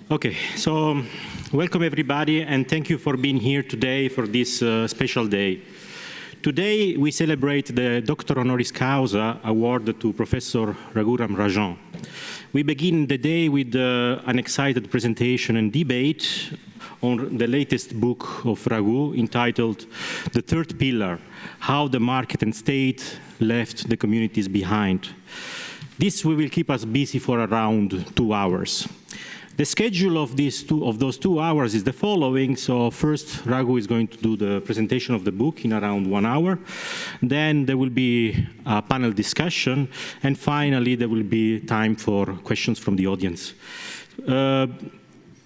Okay, so welcome everybody, and thank you for being here today for this special day. Today we celebrate the Doctor Honoris Causa award to Professor Raghuram Rajan. We begin the day with an excited presentation and debate on the latest book of Raghu entitled The Third Pillar, How the Market and State Left the Communities Behind. This will keep us busy for around 2 hours. The schedule of those 2 hours is the following. So first, Raghu is going to do the presentation of the book in around 1 hour. Then there will be a panel discussion. And finally, there will be time for questions from the audience.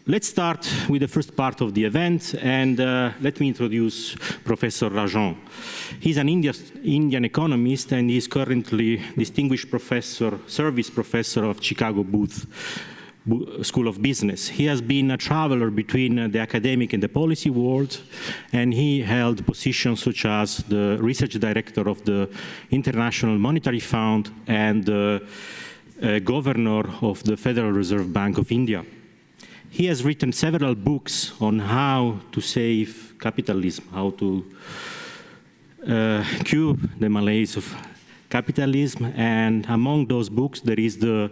Let's start with the first part of the event. And let me introduce Professor Rajan. He's an Indian economist, and he's currently distinguished professor, service professor of Chicago Booth School of Business. He has been a traveler between the academic and the policy world, and he held positions such as the research director of the International Monetary Fund and the governor of the Federal Reserve Bank of India. He has written several books on how to save capitalism, how to cure the malaise of capitalism, and among those books there is the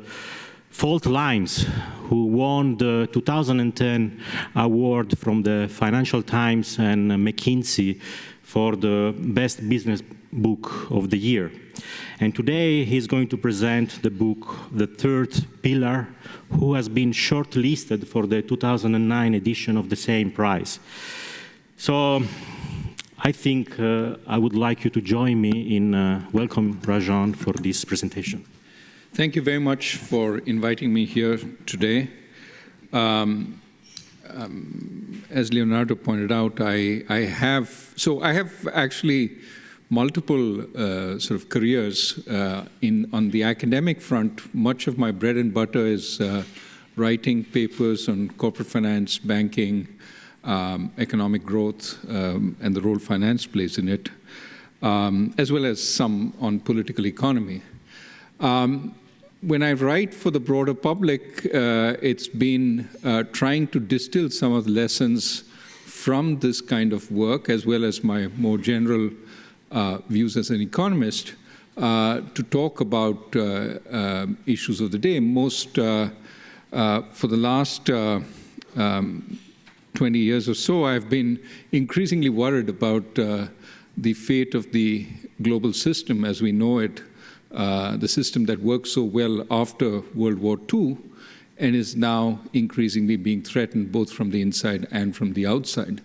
Fault Lines, who won the 2010 award from the Financial Times and McKinsey for the best business book of the year. And today he's going to present the book, The Third Pillar, who has been shortlisted for the 2009 edition of the same prize. So I think I would like you to join me in welcome Rajan for this presentation. Thank you very much for inviting me here today. As Leonardo pointed out, I have actually multiple sort of careers on the academic front. Much of my bread and butter is writing papers on corporate finance, banking, economic growth, and the role finance plays in it, as well as some on political economy. When I write for the broader public, it's been trying to distill some of the lessons from this kind of work, as well as my more general views as an economist, to talk about issues of the day. For the last 20 years or so, I've been increasingly worried about the fate of the global system as we know it, the system that worked so well after World War II and is now increasingly being threatened both from the inside and from the outside.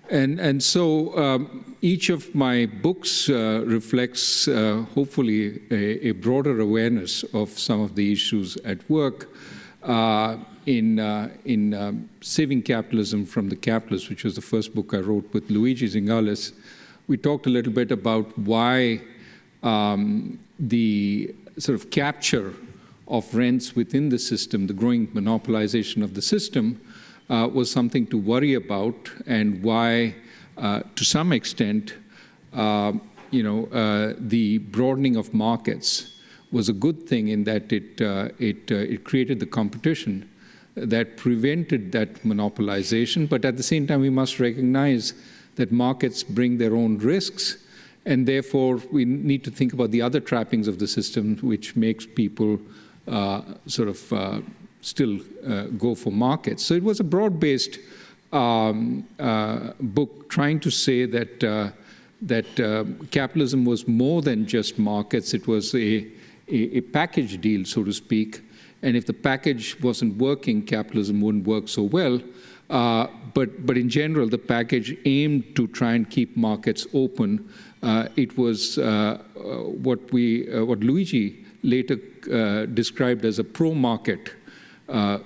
And so each of my books reflects, hopefully, a broader awareness of some of the issues at work in Saving Capitalism from the Capitalists, which was the first book I wrote with Luigi Zingales. We talked a little bit about why the sort of capture of rents within the system, the growing monopolization of the system, was something to worry about, and why, to some extent, the broadening of markets was a good thing in that it created the competition that prevented that monopolization. But at the same time, we must recognize that markets bring their own risks, and therefore we need to think about the other trappings of the system, which makes people still go for markets. So it was a broad-based book trying to say that capitalism was more than just markets. It was a package deal, so to speak. And if the package wasn't working, capitalism wouldn't work so well. But in general, the package aimed to try and keep markets open. It was what Luigi later described as a pro-market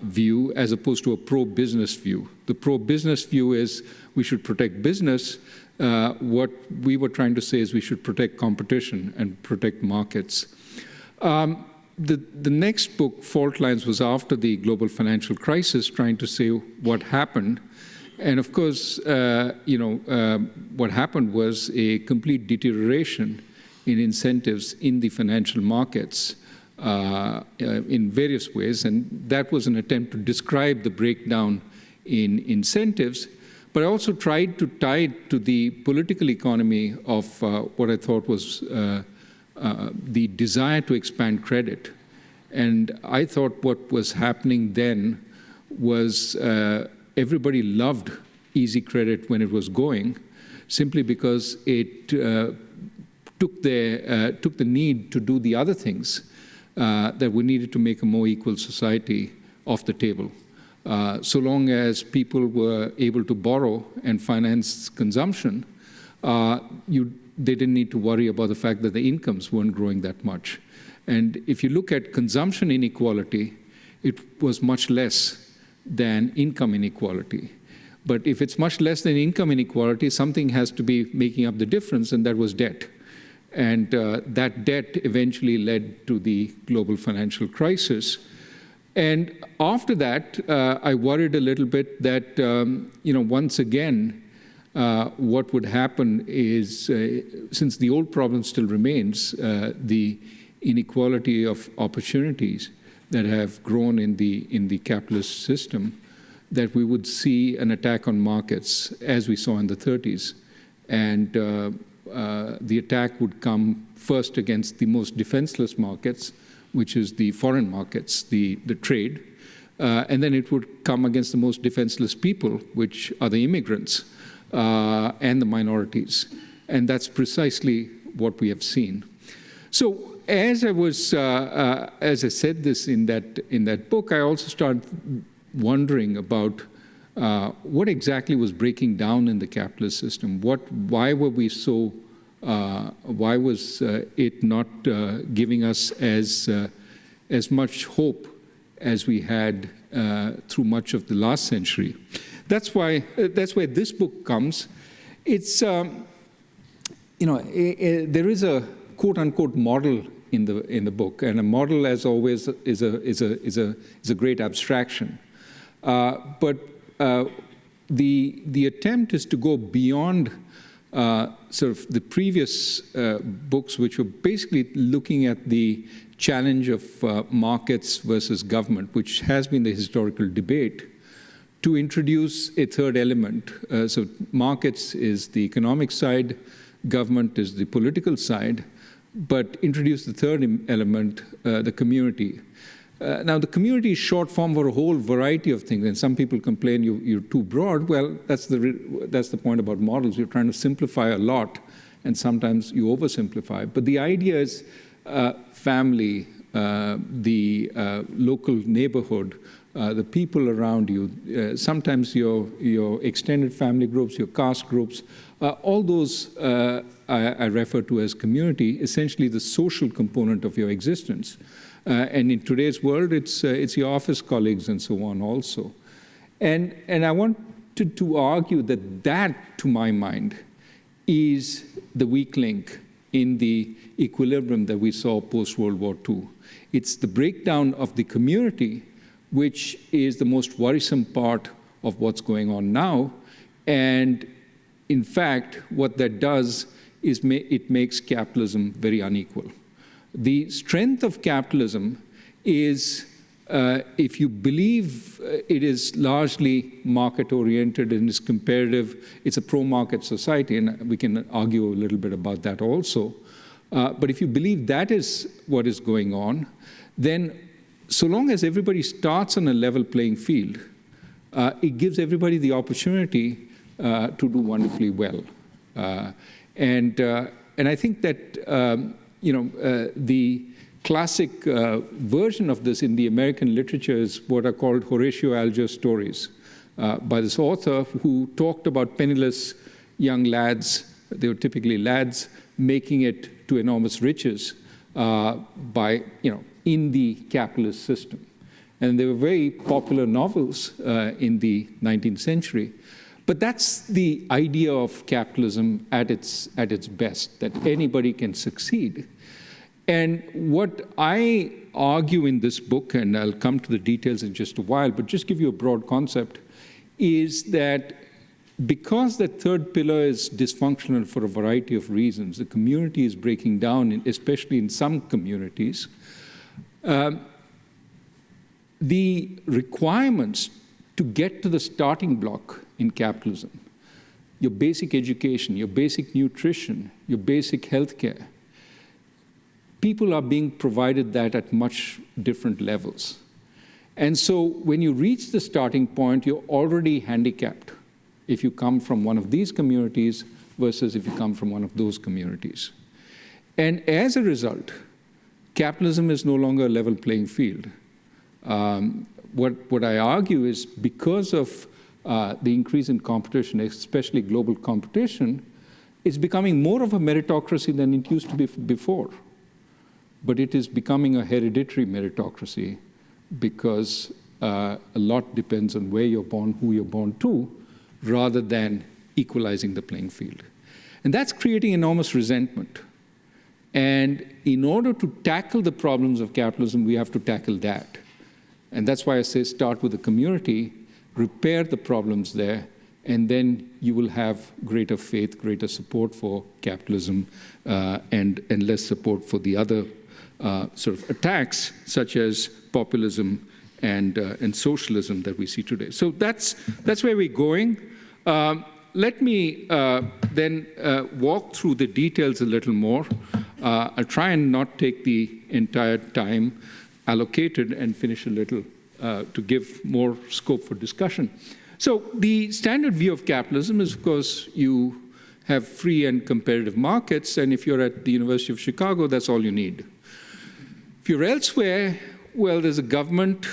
view as opposed to a pro-business view. The pro-business view is we should protect business. What we were trying to say is we should protect competition and protect markets. The next book, Fault Lines, was after the global financial crisis, trying to say what happened. And of course, what happened was a complete deterioration in incentives in the financial markets in various ways, and that was an attempt to describe the breakdown in incentives. But I also tried to tie it to the political economy of what I thought was the desire to expand credit. And I thought what was happening then was everybody loved easy credit when it was going, simply because it took the need to do the other things that we needed to make a more equal society off the table. So long as people were able to borrow and finance consumption, they didn't need to worry about the fact that the incomes weren't growing that much. And if you look at consumption inequality, it was much less than income inequality. But if it's much less than income inequality, something has to be making up the difference, and that was debt. And that debt eventually led to the global financial crisis. And after that, I worried a little bit that, once again, what would happen is, since the old problem still remains, the inequality of opportunities that have grown in the capitalist system, that we would see an attack on markets as we saw in the 30s. And the attack would come first against the most defenseless markets, which is the foreign markets, the trade. And then it would come against the most defenseless people, which are the immigrants and the minorities. And that's precisely what we have seen. So as I said this in that book, I also started wondering about what exactly was breaking down in the capitalist system. Why were we so? Why was it not giving us as much hope as we had through much of the last century? That's why this book comes. It's there is a quote-unquote model in the book, and a model, as always, is a great abstraction. But the attempt is to go beyond sort of the previous books, which were basically looking at the challenge of markets versus government, which has been the historical debate, to introduce a third element. So markets is the economic side, government is the political side, but introduce the third element, the community. Now, the community is short form for a whole variety of things, and some people complain you're too broad. Well, that's the point about models. You're trying to simplify a lot, and sometimes you oversimplify. But the idea is family, the local neighborhood, the people around you, sometimes your extended family groups, your caste groups, all those I refer to as community, essentially the social component of your existence. And in today's world, it's your office colleagues and so on also. And I wanted to argue that, to my mind, is the weak link in the equilibrium that we saw post-World War II. It's the breakdown of the community, which is the most worrisome part of what's going on now. And in fact, what that does is it makes capitalism very unequal. The strength of capitalism is if you believe it is largely market-oriented and is comparative, it's a pro-market society, and we can argue a little bit about that also. But if you believe that is what is going on, then so long as everybody starts on a level playing field, it gives everybody the opportunity to do wonderfully well. And I think that the classic version of this in the American literature is what are called Horatio Alger stories by this author who talked about penniless young lads, they were typically lads, making it to enormous riches in the capitalist system. And they were very popular novels in the 19th century. But that's the idea of capitalism at its best, that anybody can succeed. And what I argue in this book, and I'll come to the details in just a while, but just give you a broad concept, is that because that third pillar is dysfunctional for a variety of reasons, the community is breaking down, especially in some communities, The requirements to get to the starting block in capitalism, your basic education, your basic nutrition, your basic healthcare, people are being provided that at much different levels. And so when you reach the starting point, you're already handicapped if you come from one of these communities versus if you come from one of those communities. And as a result, capitalism is no longer a level playing field. What I argue is because of the increase in competition, especially global competition, it's becoming more of a meritocracy than it used to be before. But it is becoming a hereditary meritocracy because a lot depends on where you're born, who you're born to, rather than equalizing the playing field. And that's creating enormous resentment. And in order to tackle the problems of capitalism, we have to tackle that. And that's why I say start with the community, repair the problems there, and then you will have greater faith, greater support for capitalism, and less support for the other sort of attacks, such as populism and socialism that we see today. So that's where we're going. Let me then walk through the details a little more. I'll try and not take the entire time allocated and finish a little to give more scope for discussion. So the standard view of capitalism is, of course, you have free and competitive markets, and if you're at the University of Chicago, that's all you need. If you're elsewhere, well, there's a government,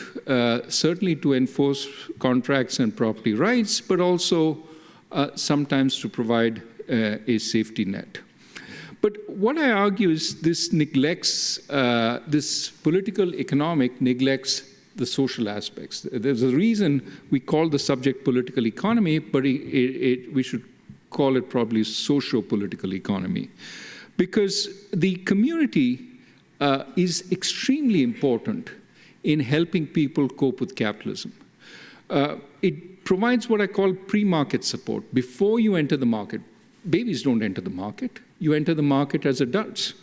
certainly to enforce contracts and property rights, but also sometimes to provide a safety net. But what I argue is this neglects, this political economic neglects the social aspects. There's a reason we call the subject political economy, but we should call it probably socio-political economy. Because the community is extremely important in helping people cope with capitalism. It provides what I call pre-market support. Before you enter the market, babies don't enter the market. You enter the market as adults.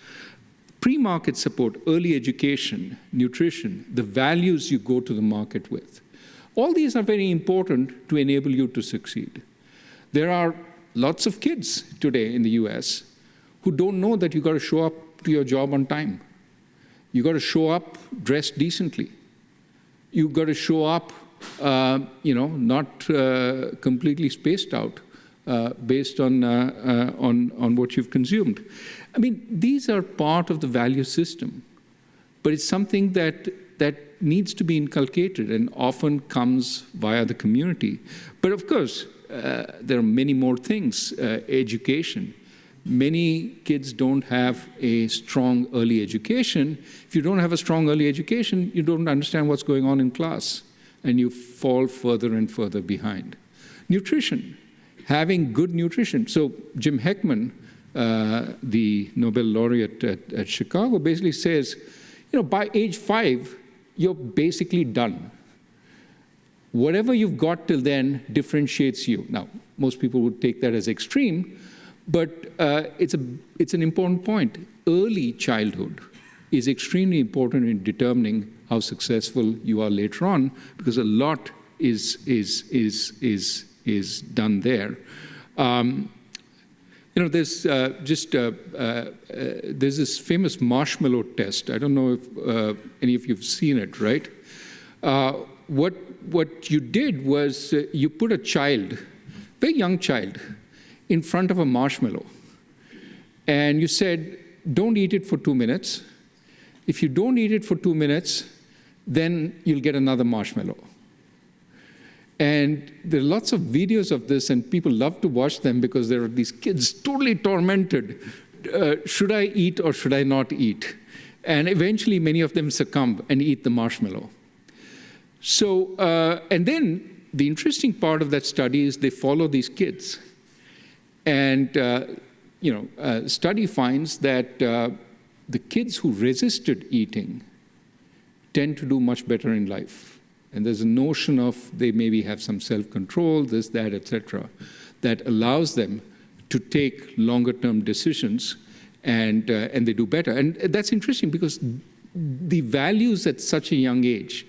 Pre-market support, early education, nutrition, the values you go to the market with. All these are very important to enable you to succeed. There are lots of kids today in the US who don't know that you've got to show up to your job on time. You've got to show up dressed decently. You've got to show up, not completely spaced out based on what you've consumed. I mean, these are part of the value system, but it's something that needs to be inculcated and often comes via the community. But of course, there are many more things. Education. Many kids don't have a strong early education. If you don't have a strong early education, you don't understand what's going on in class, and you fall further and further behind. Nutrition. Having good nutrition. So Jim Heckman, the Nobel laureate at Chicago, basically says, by age 5, you're basically done. Whatever you've got till then differentiates you. Now, most people would take that as extreme, but it's an important point. Early childhood is extremely important in determining how successful you are later on, because a lot is done there. There's there's this famous marshmallow test. I don't know if any of you've seen it, right? What you did was you put a child, very young child, in front of a marshmallow, and you said, "Don't eat it for 2 minutes. If you don't eat it for 2 minutes, then you'll get another marshmallow." And there are lots of videos of this, and people love to watch them because there are these kids totally tormented. Should I eat or should I not eat? And eventually, many of them succumb and eat the marshmallow. So, and then the interesting part of that study is they follow these kids. And, study finds that the kids who resisted eating tend to do much better in life. And there's a notion of they maybe have some self-control, this, that, etc., that allows them to take longer-term decisions, and they do better. And that's interesting because the values at such a young age,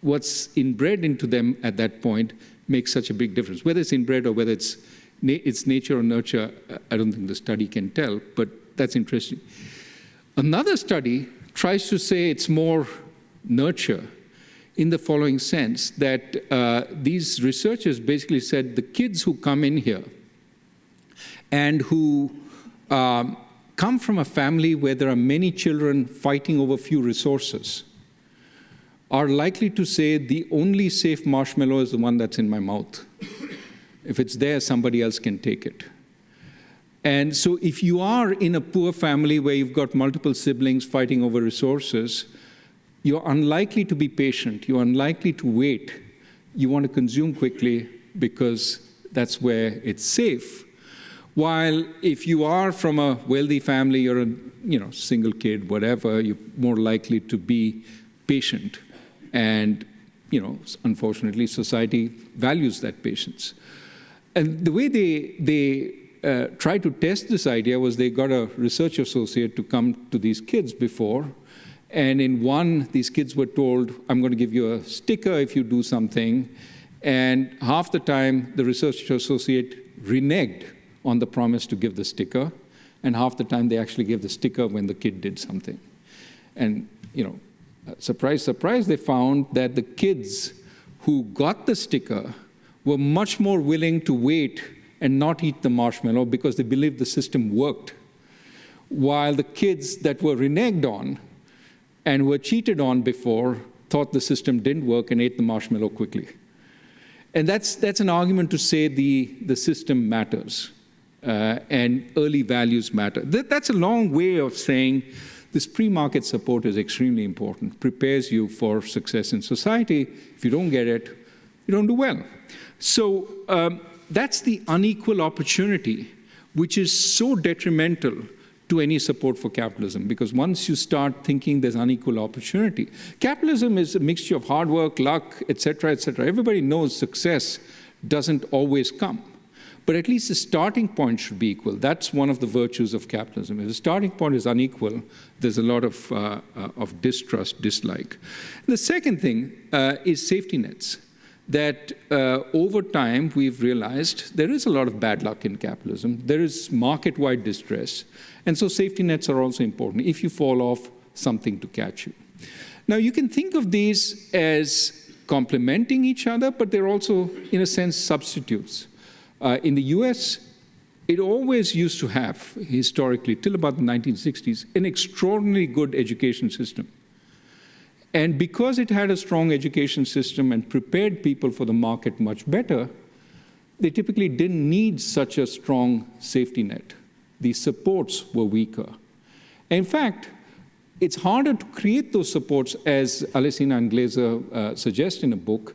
what's inbred into them at that point, makes such a big difference. Whether it's inbred or whether it's nature or nurture, I don't think the study can tell, but that's interesting. Another study tries to say it's more nurture in the following sense, that these researchers basically said the kids who come in here and who come from a family where there are many children fighting over few resources are likely to say the only safe marshmallow is the one that's in my mouth. If it's there, somebody else can take it. And so if you are in a poor family where you've got multiple siblings fighting over resources, you're unlikely to be patient. You're unlikely to wait. You want to consume quickly because that's where it's safe. While if you are from a wealthy family, you're a single kid, whatever, you're more likely to be patient. And unfortunately, society values that patience. And the way they tried to test this idea was they got a research associate to come to these kids before. And in one, these kids were told, I'm going to give you a sticker if you do something. And half the time, the research associate reneged on the promise to give the sticker. And half the time, they actually gave the sticker when the kid did something. And, surprise, surprise, they found that the kids who got the sticker were much more willing to wait and not eat the marshmallow because they believed the system worked. While the kids that were reneged on and were cheated on before thought the system didn't work and ate the marshmallow quickly. And that's an argument to say the system matters and early values matter. That's a long way of saying this pre-market support is extremely important, prepares you for success in society. If you don't get it, you don't do well. So that's the unequal opportunity, which is so detrimental to any support for capitalism, because once you start thinking there's unequal opportunity, capitalism is a mixture of hard work, luck, et cetera, et cetera. Everybody knows success doesn't always come. But at least the starting point should be equal. That's one of the virtues of capitalism. If the starting point is unequal, there's a lot of distrust, dislike. And the second thing is safety nets. That over time, we've realized there is a lot of bad luck in capitalism. There is market-wide distress. And so safety nets are also important. If you fall off, something to catch you. Now, you can think of these as complementing each other, but they're also, in a sense, substitutes. In the US, it always used to have, historically, till about the 1960s, an extraordinarily good education system. And because it had a strong education system and prepared people for the market much better, they typically didn't need such a strong safety net. The supports were weaker. In fact, it's harder to create those supports, as Alessina and Glaser suggest in a book,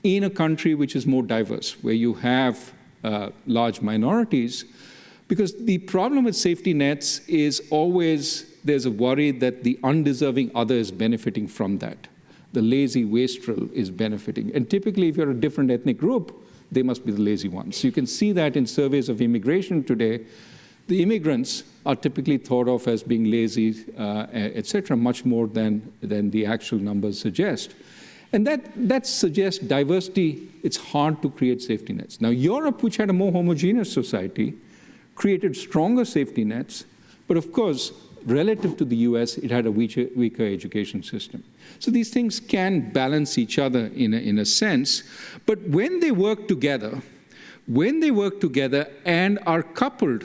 in a country which is more diverse, where you have large minorities, because the problem with safety nets is always there's a worry that the undeserving other is benefiting from that. The lazy wastrel is benefiting. And typically, if you're a different ethnic group, they must be the lazy ones. So you can see that in surveys of immigration today. The immigrants are typically thought of as being lazy, et cetera, much more than the actual numbers suggest. And that suggests diversity. It's hard to create safety nets. Now, Europe, which had a more homogeneous society, created stronger safety nets. But of course, relative to the US, it had a weaker education system. So these things can balance each other in a sense. But when they work together and are coupled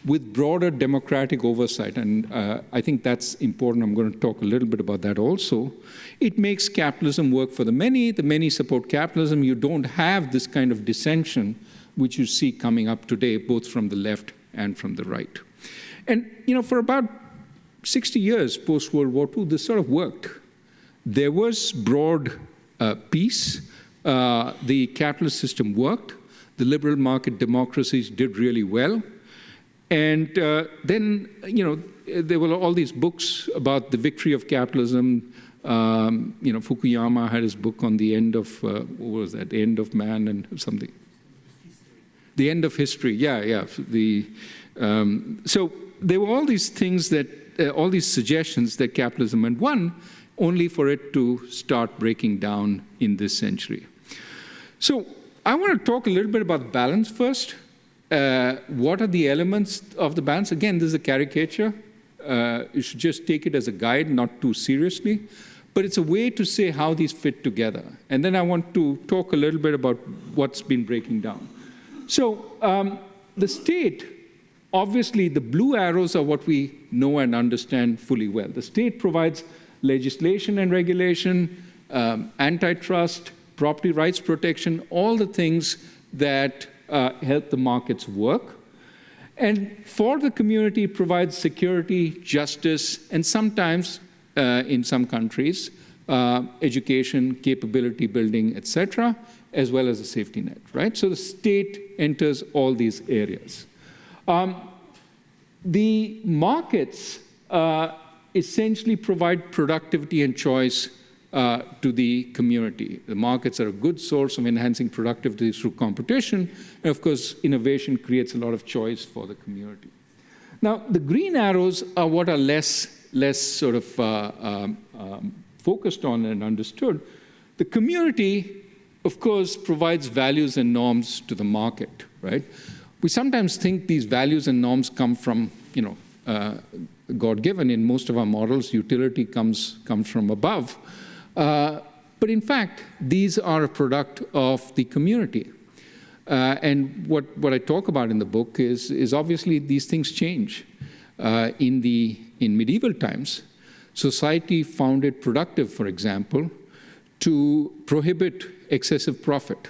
with broader democratic oversight, and I think that's important. I'm going to talk a little bit about that also. It makes capitalism work for the many support capitalism. You don't have this kind of dissension which you see coming up today, both from the left and from the right. And for about 60 years post-World War II, this sort of worked. There was broad peace. The capitalist system worked. The liberal market democracies did really well. And then, there were all these books about the victory of capitalism. Fukuyama had his book on the end of, what was that, the end of man and something. The end of history, yeah. So there were all these things that all these suggestions that capitalism had won, only for it to start breaking down in this century. So I want to talk a little bit about the balance first. What are the elements of the balance? Again, this is a caricature. You should just take it as a guide, not too seriously. But it's a way to say how these fit together. And then I want to talk a little bit about what's been breaking down. So the state, obviously, the blue arrows are what we know and understand fully well. The state provides legislation and regulation, antitrust, property rights protection, all the things that help the markets work. And for the community, it provides security, justice, and sometimes, in some countries, education, capability building, etc., as well as a safety net, right? So the state enters all these areas. The markets essentially provide productivity and choice to the community. The markets are a good source of enhancing productivity through competition. And of course, innovation creates a lot of choice for the community. Now, the green arrows are what are less sort of focused on and understood. The community, of course, provides values and norms to the market, right? We sometimes think these values and norms come from, God-given. In most of our models, utility comes from above. But in fact, these are a product of the community. And what I talk about in the book is obviously these things change. In medieval times, society found it productive, for example, to prohibit excessive profit.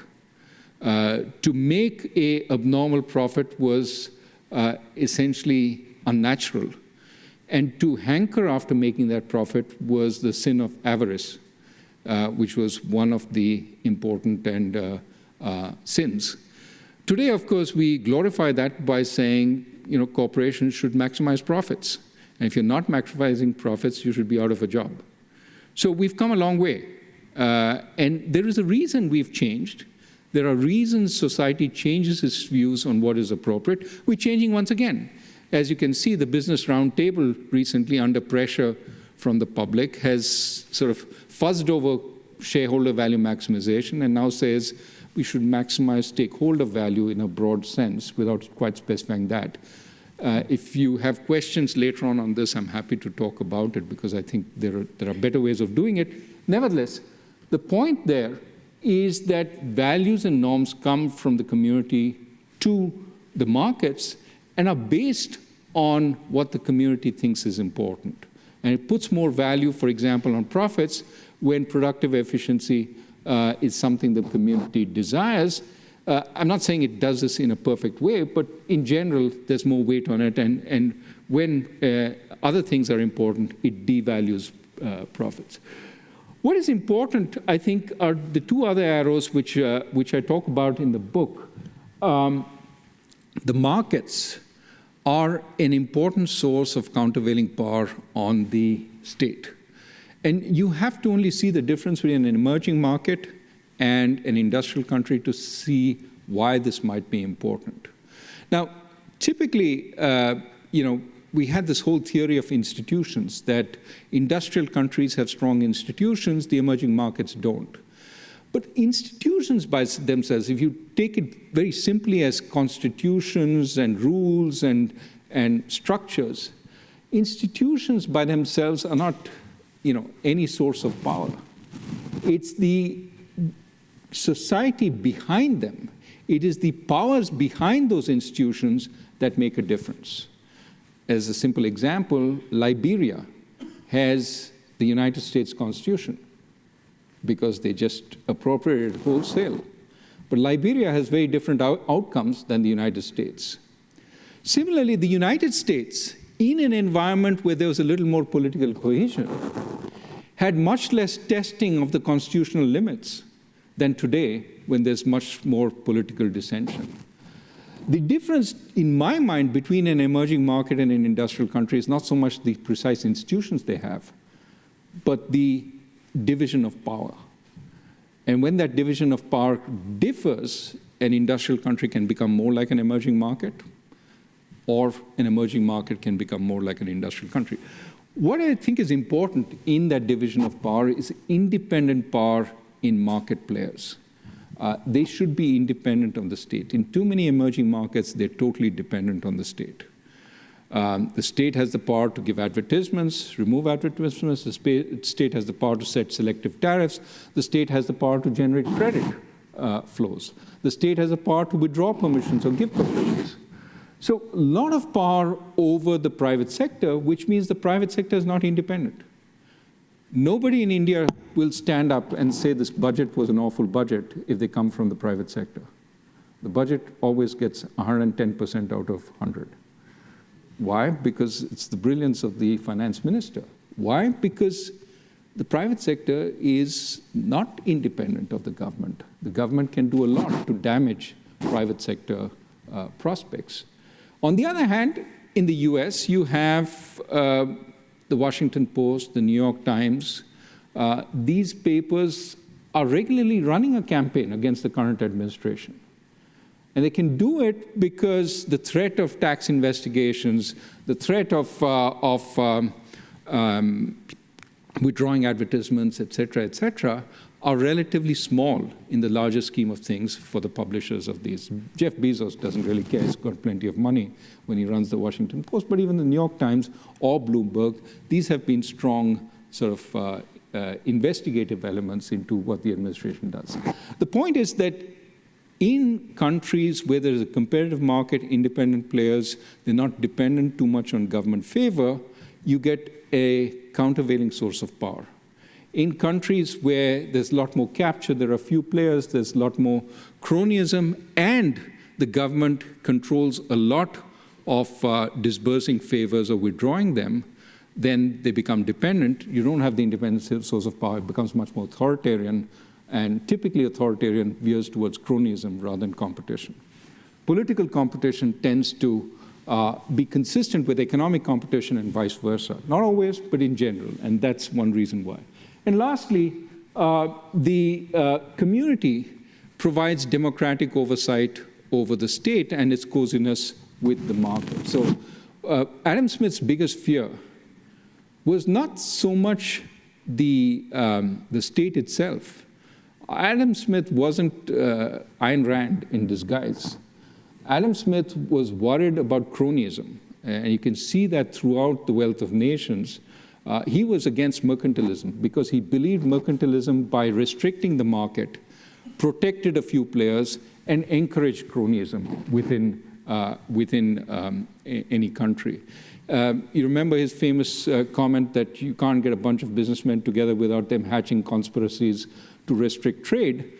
To make an abnormal profit was essentially unnatural. And to hanker after making that profit was the sin of avarice, which was one of the important sins. Today, of course, we glorify that by saying, corporations should maximize profits. And if you're not maximizing profits, you should be out of a job. So we've come a long way. And there is a reason we've changed. There are reasons society changes its views on what is appropriate. We're changing once again. As you can see, the Business Roundtable recently, under pressure from the public, has sort of fuzzed over shareholder value maximization and now says we should maximize stakeholder value in a broad sense without quite specifying that. If you have questions later on this, I'm happy to talk about it because I think there are better ways of doing it. Nevertheless, the point there is that values and norms come from the community to the markets and are based on what the community thinks is important. And it puts more value, for example, on profits when productive efficiency is something the community desires. I'm not saying it does this in a perfect way, but in general, there's more weight on it. And when other things are important, it devalues profits. What is important, I think, are the two other arrows which I talk about in the book. The markets are an important source of countervailing power on the state. And you have to only see the difference between an emerging market and an industrial country to see why this might be important. Now, typically, we had this whole theory of institutions, that industrial countries have strong institutions, the emerging markets don't. But institutions by themselves, if you take it very simply as constitutions and rules and structures, institutions by themselves are not, any source of power. It's the society behind them. It is the powers behind those institutions that make a difference. As a simple example, Liberia has the United States Constitution because they just appropriated wholesale. But Liberia has very different outcomes than the United States. Similarly, the United States, in an environment where there was a little more political cohesion, had much less testing of the constitutional limits than today when there's much more political dissension. The difference, in my mind, between an emerging market and an industrial country is not so much the precise institutions they have, but the division of power. And when that division of power differs, an industrial country can become more like an emerging market. or an emerging market can become more like an industrial country. What I think is important in that division of power is independent power in market players. They should be independent of the state. In too many emerging markets, they're totally dependent on the state. The state has the power to give advertisements, remove advertisements. The state has the power to set selective tariffs. The state has the power to generate credit flows. The state has the power to withdraw permissions or give permissions. So a lot of power over the private sector, which means the private sector is not independent. Nobody in India will stand up and say this budget was an awful budget if they come from the private sector. The budget always gets 110% out of 100. Why? Because it's the brilliance of the finance minister. Why? Because the private sector is not independent of the government. The government can do a lot to damage private sector prospects. On the other hand, in the US, you have the Washington Post, the New York Times. These papers are regularly running a campaign against the current administration. And they can do it because the threat of tax investigations, the threat of withdrawing advertisements, et cetera, are relatively small in the larger scheme of things for the publishers of these. Jeff Bezos doesn't really care. He's got plenty of money when he runs the Washington Post. But even the New York Times or Bloomberg, these have been strong sort of investigative elements into what the administration does. The point is that in countries where there is a competitive market, independent players, they're not dependent too much on government favor, you get a countervailing source of power. In countries where there's a lot more capture, there are few players, there's a lot more cronyism, and the government controls a lot of disbursing favors or withdrawing them, then they become dependent. You don't have the independent source of power. It becomes much more authoritarian, and typically authoritarian veers towards cronyism rather than competition. Political competition tends to be consistent with economic competition and vice versa. Not always, but in general, and that's one reason why. And lastly, the community provides democratic oversight over the state and its coziness with the market. So Adam Smith's biggest fear was not so much the state itself. Adam Smith wasn't Ayn Rand in disguise. Adam Smith was worried about cronyism, and you can see that throughout The Wealth of Nations. He was against mercantilism because he believed mercantilism, by restricting the market, protected a few players and encouraged cronyism within any country. You remember his famous comment that you can't get a bunch of businessmen together without them hatching conspiracies to restrict trade.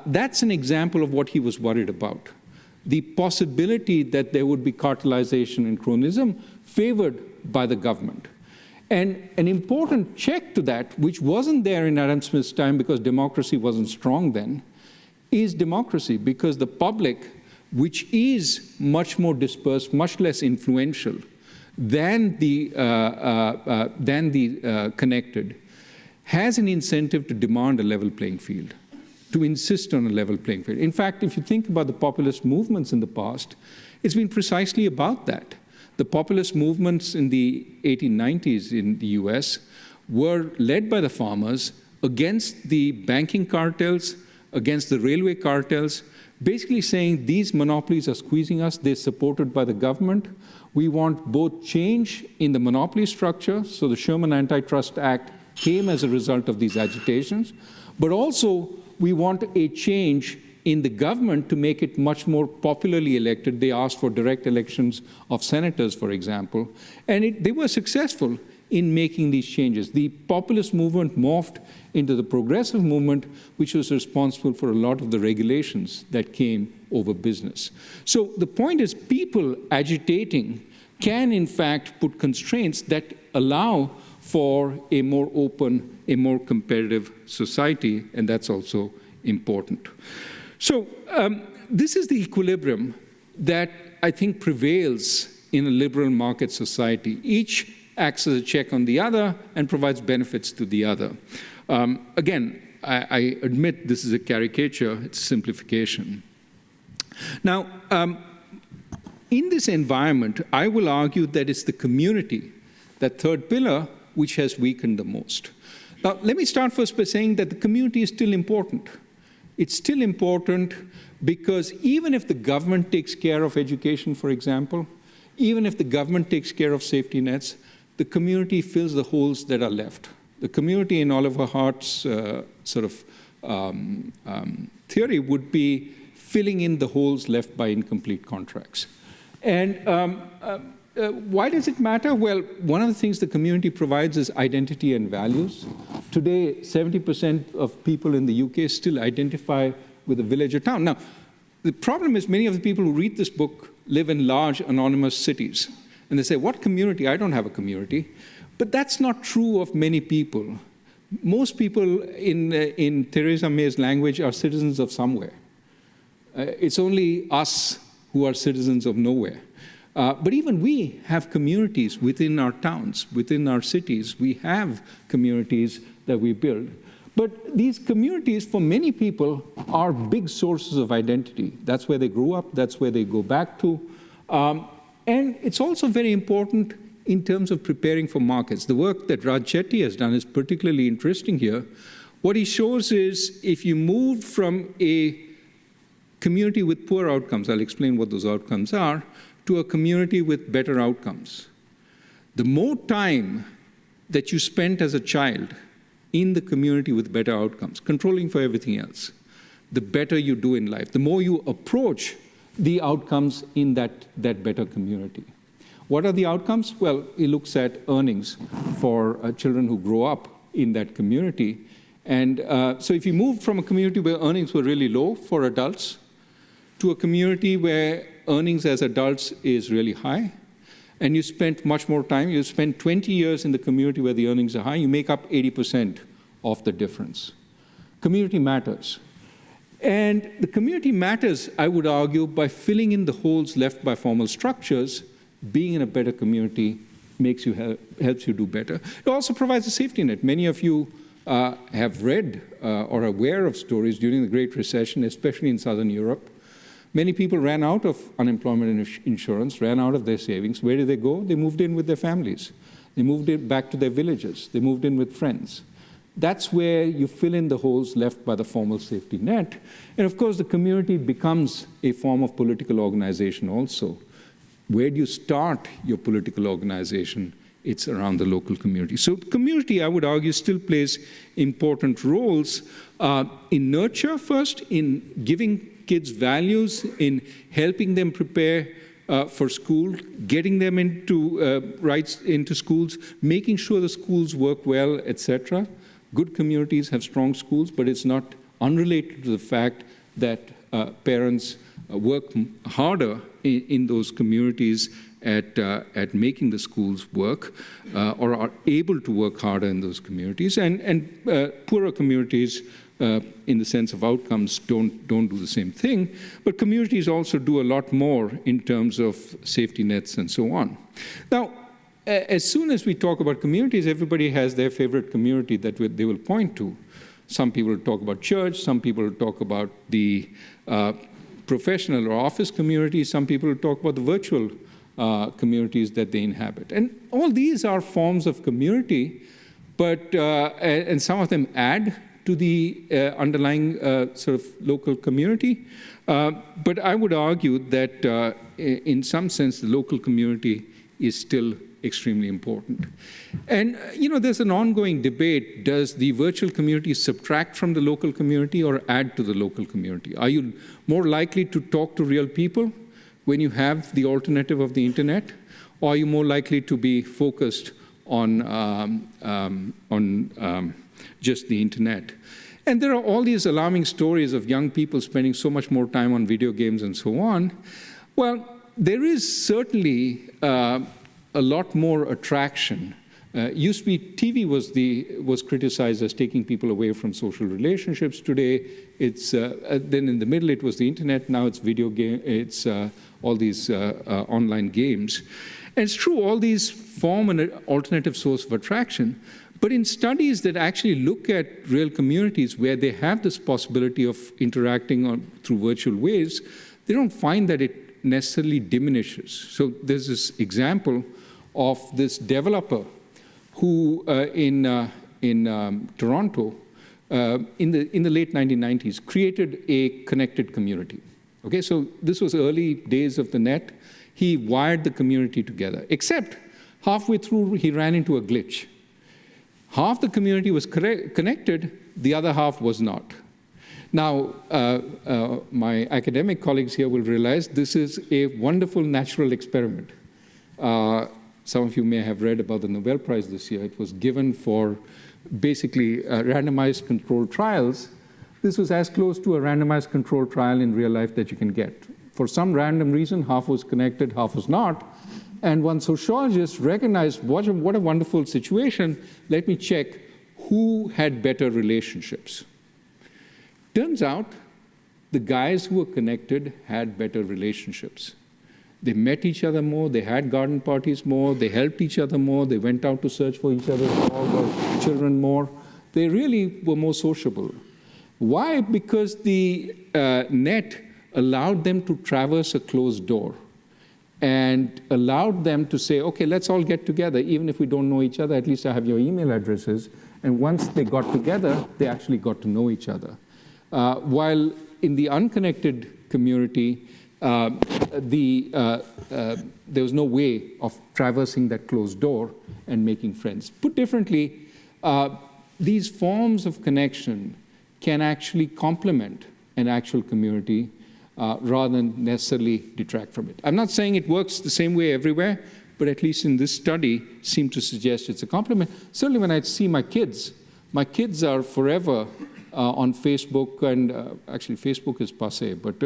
That's an example of what he was worried about. The possibility that there would be cartelization and cronyism favored by the government. And an important check to that, which wasn't there in Adam Smith's time because democracy wasn't strong then, is democracy, because the public, which is much more dispersed, much less influential than the connected, has an incentive to demand a level playing field, to insist on a level playing field. In fact, if you think about the populist movements in the past, it's been precisely about that. The populist movements in the 1890s in the US were led by the farmers against the banking cartels, against the railway cartels, basically saying these monopolies are squeezing us, they're supported by the government. We want both change in the monopoly structure, so the Sherman Antitrust Act came as a result of these agitations, but also we want a change in the government to make it much more popularly elected. They asked for direct elections of senators, for example, and they were successful in making these changes. The populist movement morphed into the progressive movement, which was responsible for a lot of the regulations that came over business. So the point is, people agitating can, in fact, put constraints that allow for a more open, a more competitive society, and that's also important. So this is the equilibrium that I think prevails in a liberal market society. Each acts as a check on the other and provides benefits to the other. Again, I admit this is a caricature, it's a simplification. Now, in this environment, I will argue that it's the community, that third pillar, which has weakened the most. Now, let me start first by saying that the community is still important. It's still important because even if the government takes care of education, for example, even if the government takes care of safety nets, the community fills the holes that are left. The community in Oliver Hart's theory would be filling in the holes left by incomplete contracts. And why does it matter? Well, one of the things the community provides is identity and values. Today, 70% of people in the UK still identify with a village or town. Now, the problem is many of the people who read this book live in large anonymous cities. And they say, what community? I don't have a community. But that's not true of many people. Most people in Theresa May's language are citizens of somewhere. It's only us who are citizens of nowhere. But even we have communities within our towns, within our cities. We have communities that we build. But these communities, for many people, are big sources of identity. That's where they grew up. That's where they go back to. And it's also very important in terms of preparing for markets. The work that Raj Chetty has done is particularly interesting here. What he shows is if you move from a community with poor outcomes, I'll explain what those outcomes are, to a community with better outcomes. The more time that you spent as a child in the community with better outcomes, controlling for everything else, the better you do in life, the more you approach the outcomes in that better community. What are the outcomes? Well, he looks at earnings for children who grow up in that community. And so if you move from a community where earnings were really low for adults to a community where earnings as adults is really high, and you spent much more time, you spend 20 years in the community where the earnings are high, you make up 80% of the difference. Community matters. And the community matters, I would argue, by filling in the holes left by formal structures. Being in a better community helps you do better. It also provides a safety net. Many of you have read or are aware of stories during the Great Recession, especially in Southern Europe. Many people ran out of unemployment insurance, ran out of their savings. Where did they go? They moved in with their families. They moved back to their villages. They moved in with friends. That's where you fill in the holes left by the formal safety net. And of course, the community becomes a form of political organization also. Where do you start your political organization? It's around the local community. So community, I would argue, still plays important roles in nurture first, in giving kids values, in helping them prepare for school, getting them into schools, making sure the schools work well, etc. Good communities have strong schools, but it's not unrelated to the fact that parents work harder in those communities at making the schools work or are able to work harder in those communities. And poorer communities, in the sense of outcomes, don't do the same thing. But communities also do a lot more in terms of safety nets and so on. Now, as soon as we talk about communities, everybody has their favorite community that they will point to. Some people talk about church, some people talk about the professional or office community, some people talk about the virtual communities that they inhabit. And all these are forms of community, but and some of them add to the underlying sort of local community. But I would argue that in some sense, the local community is still extremely important. And, there's an ongoing debate. Does the virtual community subtract from the local community or add to the local community? Are you more likely to talk to real people when you have the alternative of the internet? Or are you more likely to be focused on just the internet? And there are all these alarming stories of young people spending so much more time on video games and so on. Well, there is certainly a lot more attraction. Used to be TV was criticized as taking people away from social relationships. Today, it's then in the middle it was the internet. Now it's video game. It's all these online games. And it's true, all these form an alternative source of attraction. But in studies that actually look at real communities where they have this possibility of interacting through virtual ways, they don't find that it necessarily diminishes. So there's this example of this developer who in Toronto in the late 1990s created a connected community. Okay, so this was early days of the net. He wired the community together, except halfway through he ran into a glitch. Half the community was connected, the other half was not. Now, my academic colleagues here will realize this is a wonderful natural experiment. Some of you may have read about the Nobel Prize this year. It was given for basically randomized controlled trials. This was as close to a randomized controlled trial in real life that you can get. For some random reason, half was connected, half was not. And one sociologist recognized, what a wonderful situation. Let me check who had better relationships. Turns out the guys who were connected had better relationships. They met each other more, they had garden parties more, they helped each other more, they went out to search for each other's dog or children more. They really were more sociable. Why? Because the net allowed them to traverse a closed door and allowed them to say, okay, let's all get together. Even if we don't know each other, at least I have your email addresses. And once they got together, they actually got to know each other. While in the unconnected community, there was no way of traversing that closed door and making friends. Put differently, these forms of connection can actually complement an actual community rather than necessarily detract from it. I'm not saying it works the same way everywhere, but at least in this study seemed to suggest it's a complement. Certainly when I see my kids are forever on Facebook, and actually Facebook is passé, but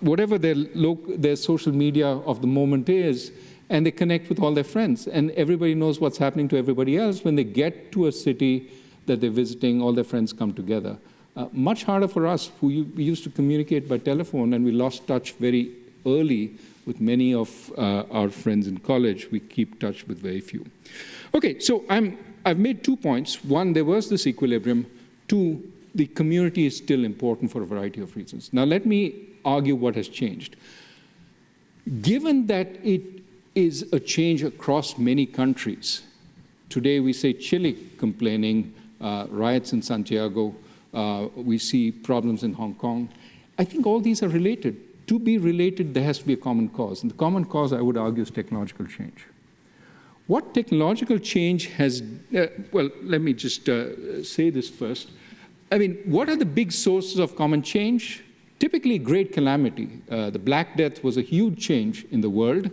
whatever their social media of the moment is, and they connect with all their friends, and everybody knows what's happening to everybody else. When they get to a city that they're visiting, all their friends come together. Much harder for us, who we used to communicate by telephone, and we lost touch very early with many of our friends in college. We keep touch with very few. Okay, so I've made 2 points. One, there was this equilibrium. 2, the community is still important for a variety of reasons. Now let me argue what has changed. Given that it is a change across many countries, today we say Chile complaining, riots in Santiago, we see problems in Hong Kong. I think all these are related. To be related, there has to be a common cause. And the common cause, I would argue, is technological change. What technological change has, well, let me just say this first. I mean, what are the big sources of common change? Typically, great calamity. The Black Death was a huge change in the world,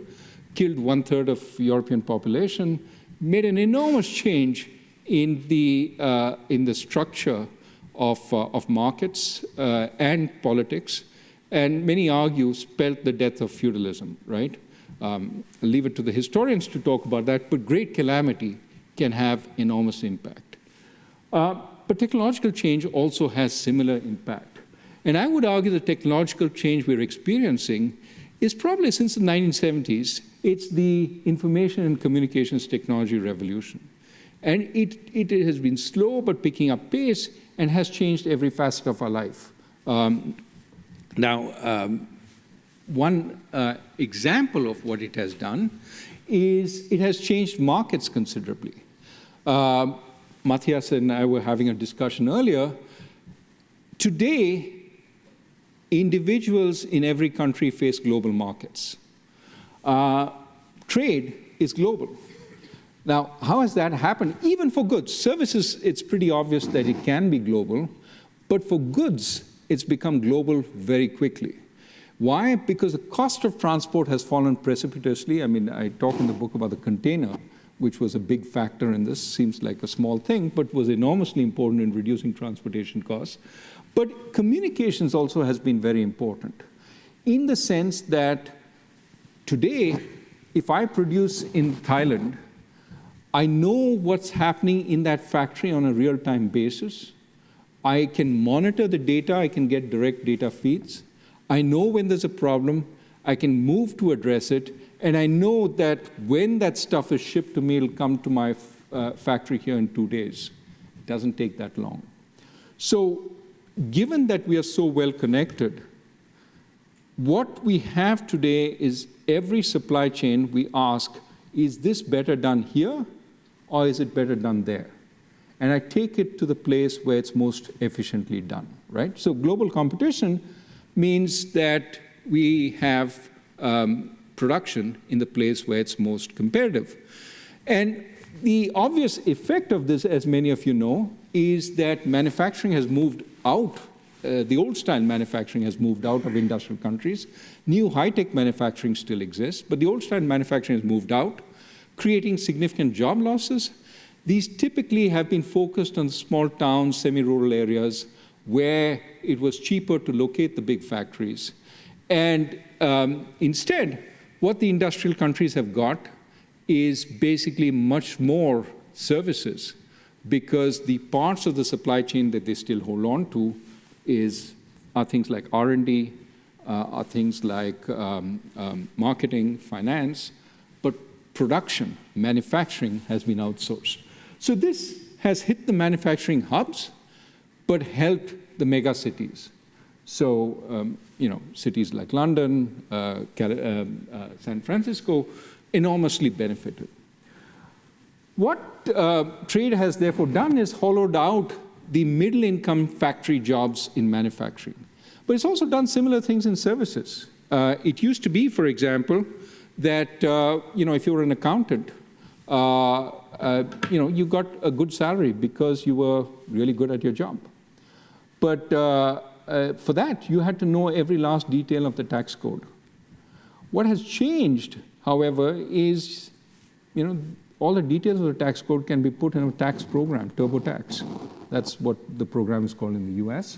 killed 1/3 of European population, made an enormous change in the structure of markets and politics, and many argue spelled the death of feudalism, right? I'll leave it to the historians to talk about that, but great calamity can have enormous impact. But technological change also has similar impact. And I would argue the technological change we're experiencing is probably since the 1970s, it's the information and communications technology revolution. And it has been slow but picking up pace and has changed every facet of our life. One example of what it has done is it has changed markets considerably. Matthias and I were having a discussion earlier. Today, individuals in every country face global markets. Trade is global. Now, how has that happened? Even for goods. Services, it's pretty obvious that it can be global. But for goods, it's become global very quickly. Why? Because the cost of transport has fallen precipitously. I mean, I talk in the book about the container, which was a big factor in this. Seems like a small thing, but was enormously important in reducing transportation costs. But communications also has been very important in the sense that today, if I produce in Thailand, I know what's happening in that factory on a real-time basis. I can monitor the data. I can get direct data feeds. I know when there's a problem. I can move to address it. And I know that when that stuff is shipped to me, it'll come to my factory here in 2 days. It doesn't take that long. So given that we are so well connected, What we have today is every supply chain we ask, is this better done here or is it better done there? And I take it to the place where it's most efficiently done, right? So global competition means that we have production in the place where it's most competitive. And the obvious effect of this, as many of you know, is that manufacturing has moved out. The old-style manufacturing has moved out of industrial countries. New high-tech manufacturing still exists, but the old-style manufacturing has moved out, creating significant job losses. These typically have been focused on small towns, semi-rural areas, where it was cheaper to locate the big factories. And instead, what the industrial countries have got is basically much more services, because the parts of the supply chain that they still hold on to are things like R&D, are things like marketing, finance, but production, manufacturing has been outsourced. So this has hit the manufacturing hubs, but helped the mega cities. So, cities like London, San Francisco, enormously benefited. What trade has therefore done is hollowed out the middle-income factory jobs in manufacturing. But it's also done similar things in services. It used to be, for example, that if you were an accountant, you got a good salary because you were really good at your job. But for that, you had to know every last detail of the tax code. What has changed, however, is all the details of the tax code can be put in a tax program, TurboTax. That's what the program is called in the US.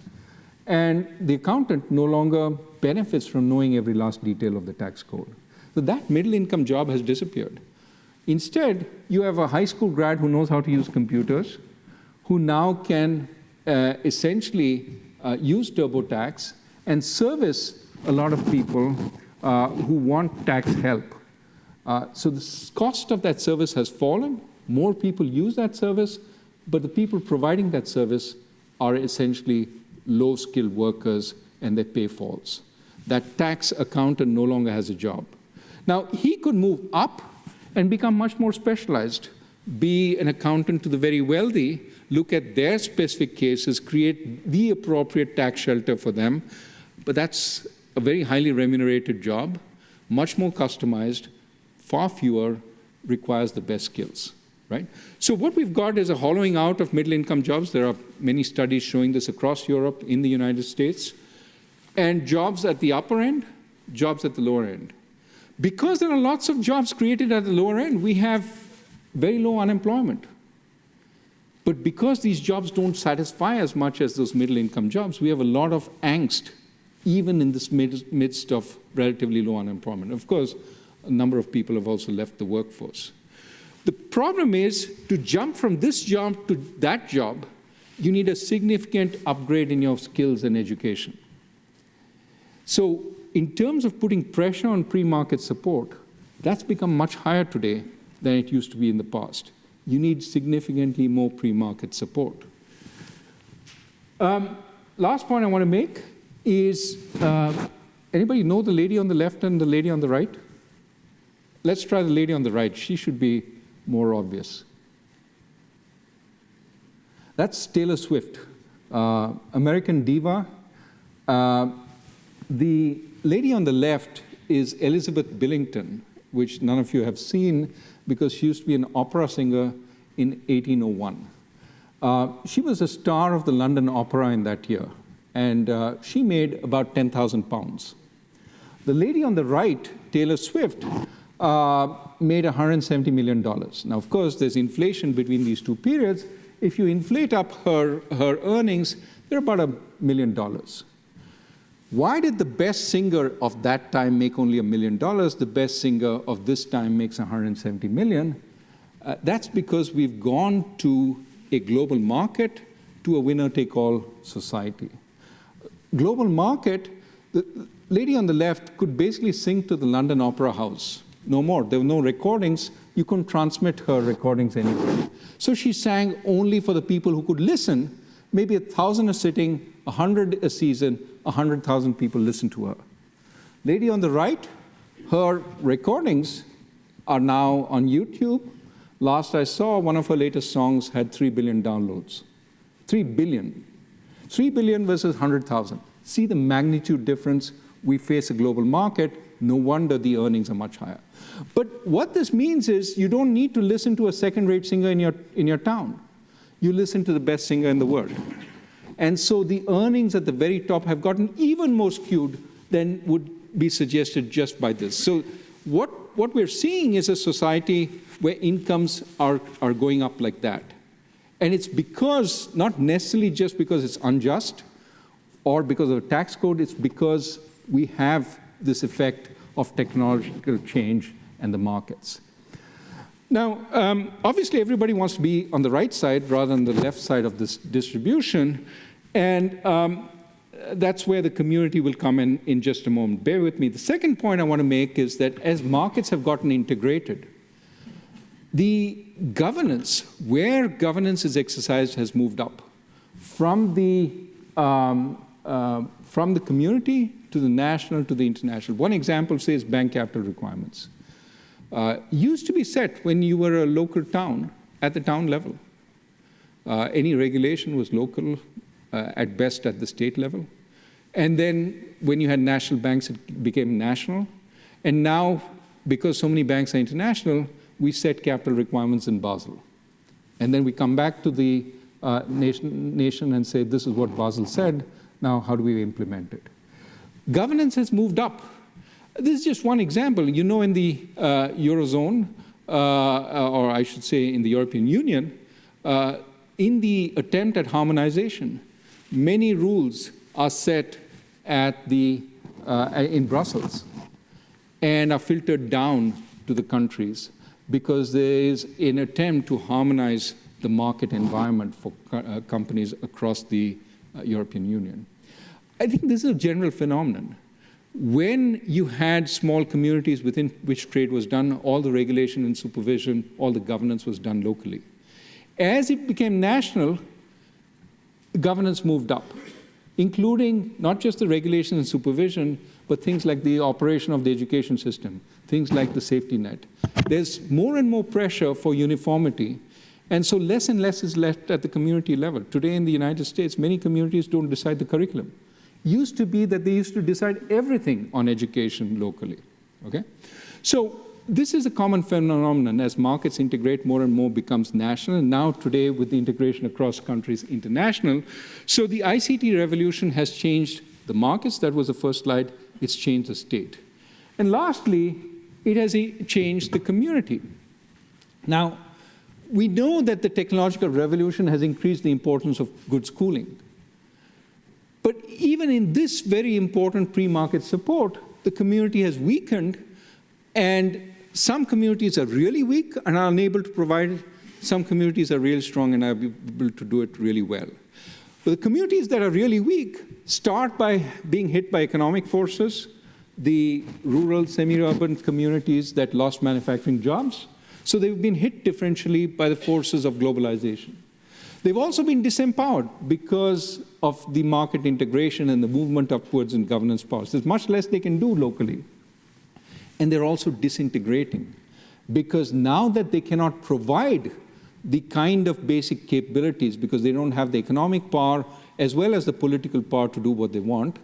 And the accountant no longer benefits from knowing every last detail of the tax code. So that middle-income job has disappeared. Instead, you have a high school grad who knows how to use computers, who now can essentially use TurboTax and service a lot of people who want tax help. So the cost of that service has fallen. More people use that service, but the people providing that service are essentially low-skilled workers, and their pay falls. That tax accountant no longer has a job. Now, he could move up and become much more specialized, be an accountant to the very wealthy, look at their specific cases, create the appropriate tax shelter for them. But that's a very highly remunerated job, much more customized, far fewer, requires the best skills, right? So what we've got is a hollowing out of middle-income jobs. There are many studies showing this across Europe, in the United States, and jobs at the upper end, jobs at the lower end. Because there are lots of jobs created at the lower end, we have very low unemployment. But because these jobs don't satisfy as much as those middle-income jobs, we have a lot of angst, even in this midst of relatively low unemployment. Of course, a number of people have also left the workforce. The problem is, to jump from this job to that job, you need a significant upgrade in your skills and education. So in terms of putting pressure on pre-market support, that's become much higher today than it used to be in the past. You need significantly more pre-market support. Last point I want to make is, anybody know the lady on the left and the lady on the right? Let's try the lady on the right. She should be more obvious. That's Taylor Swift, American diva. The lady on the left is Elizabeth Billington, which none of you have seen because she used to be an opera singer in 1801. She was a star of the London Opera in that year, and she made about 10,000 pounds. The lady on the right, Taylor Swift, made $170 million. Now, of course, there's inflation between these two periods. If you inflate up her earnings, they're about $1 million. Why did the best singer of that time make only $1 million? The best singer of this time makes $170 million. That's because we've gone to a global market, to a winner-take-all society. Global market, the lady on the left could basically sing to the London Opera House. No more. There were no recordings. You couldn't transmit her recordings anywhere. So she sang only for the people who could listen. Maybe 1,000 a sitting, 100 a season, 100,000 people listened to her. Lady on the right, her recordings are now on YouTube. Last I saw, one of her latest songs had 3 billion downloads. 3 billion. 3 billion versus 100,000. See the magnitude difference. We face a global market. No wonder the earnings are much higher. But what this means is you don't need to listen to a second-rate singer in your town. You listen to the best singer in the world. And so the earnings at the very top have gotten even more skewed than would be suggested just by this. So what we're seeing is a society where incomes are going up like that. And it's because, not necessarily just because it's unjust or because of a tax code, it's because we have this effect of technological change and the markets. Now, obviously, everybody wants to be on the right side rather than the left side of this distribution. And that's where the community will come in just a moment. Bear with me. The second point I want to make is that as markets have gotten integrated, the governance, where governance is exercised, has moved up from the community to the national to the international. One example, say, is bank capital requirements. Used to be set when you were a local town at the town level. Any regulation was local, at best at the state level. And then when you had national banks, it became national. And now, because so many banks are international, we set capital requirements in Basel. And then we come back to the nation and say, this is what Basel said. Now, how do we implement it? Governance has moved up. This is just one example. You know, in the Eurozone, or I should say in the European Union, in the attempt at harmonization, many rules are set at in Brussels and are filtered down to the countries because there is an attempt to harmonize the market environment for companies across the European Union. I think this is a general phenomenon. When you had small communities within which trade was done, all the regulation and supervision, all the governance was done locally. As it became national, governance moved up, including not just the regulation and supervision, but things like the operation of the education system, things like the safety net. There's more and more pressure for uniformity, and so less and less is left at the community level. Today in the United States, many communities don't decide the curriculum. Used to be that they used to decide everything on education locally, okay? So this is a common phenomenon. As markets integrate, more and more becomes national, and now today with the integration across countries, international. So the ICT revolution has changed the markets. That was the first slide. It's changed the state. And lastly, it has changed the community. Now, we know that the technological revolution has increased the importance of good schooling. But even in this very important pre-market support, the community has weakened, and some communities are really weak and are unable to provide it. Some communities are really strong and are able to do it really well. But the communities that are really weak start by being hit by economic forces, the rural, semi-urban communities that lost manufacturing jobs. So they've been hit differentially by the forces of globalization. They've also been disempowered because of the market integration and the movement upwards in governance powers. There's much less they can do locally. And they're also disintegrating because now that they cannot provide the kind of basic capabilities because they don't have the economic power as well as the political power to do what they want,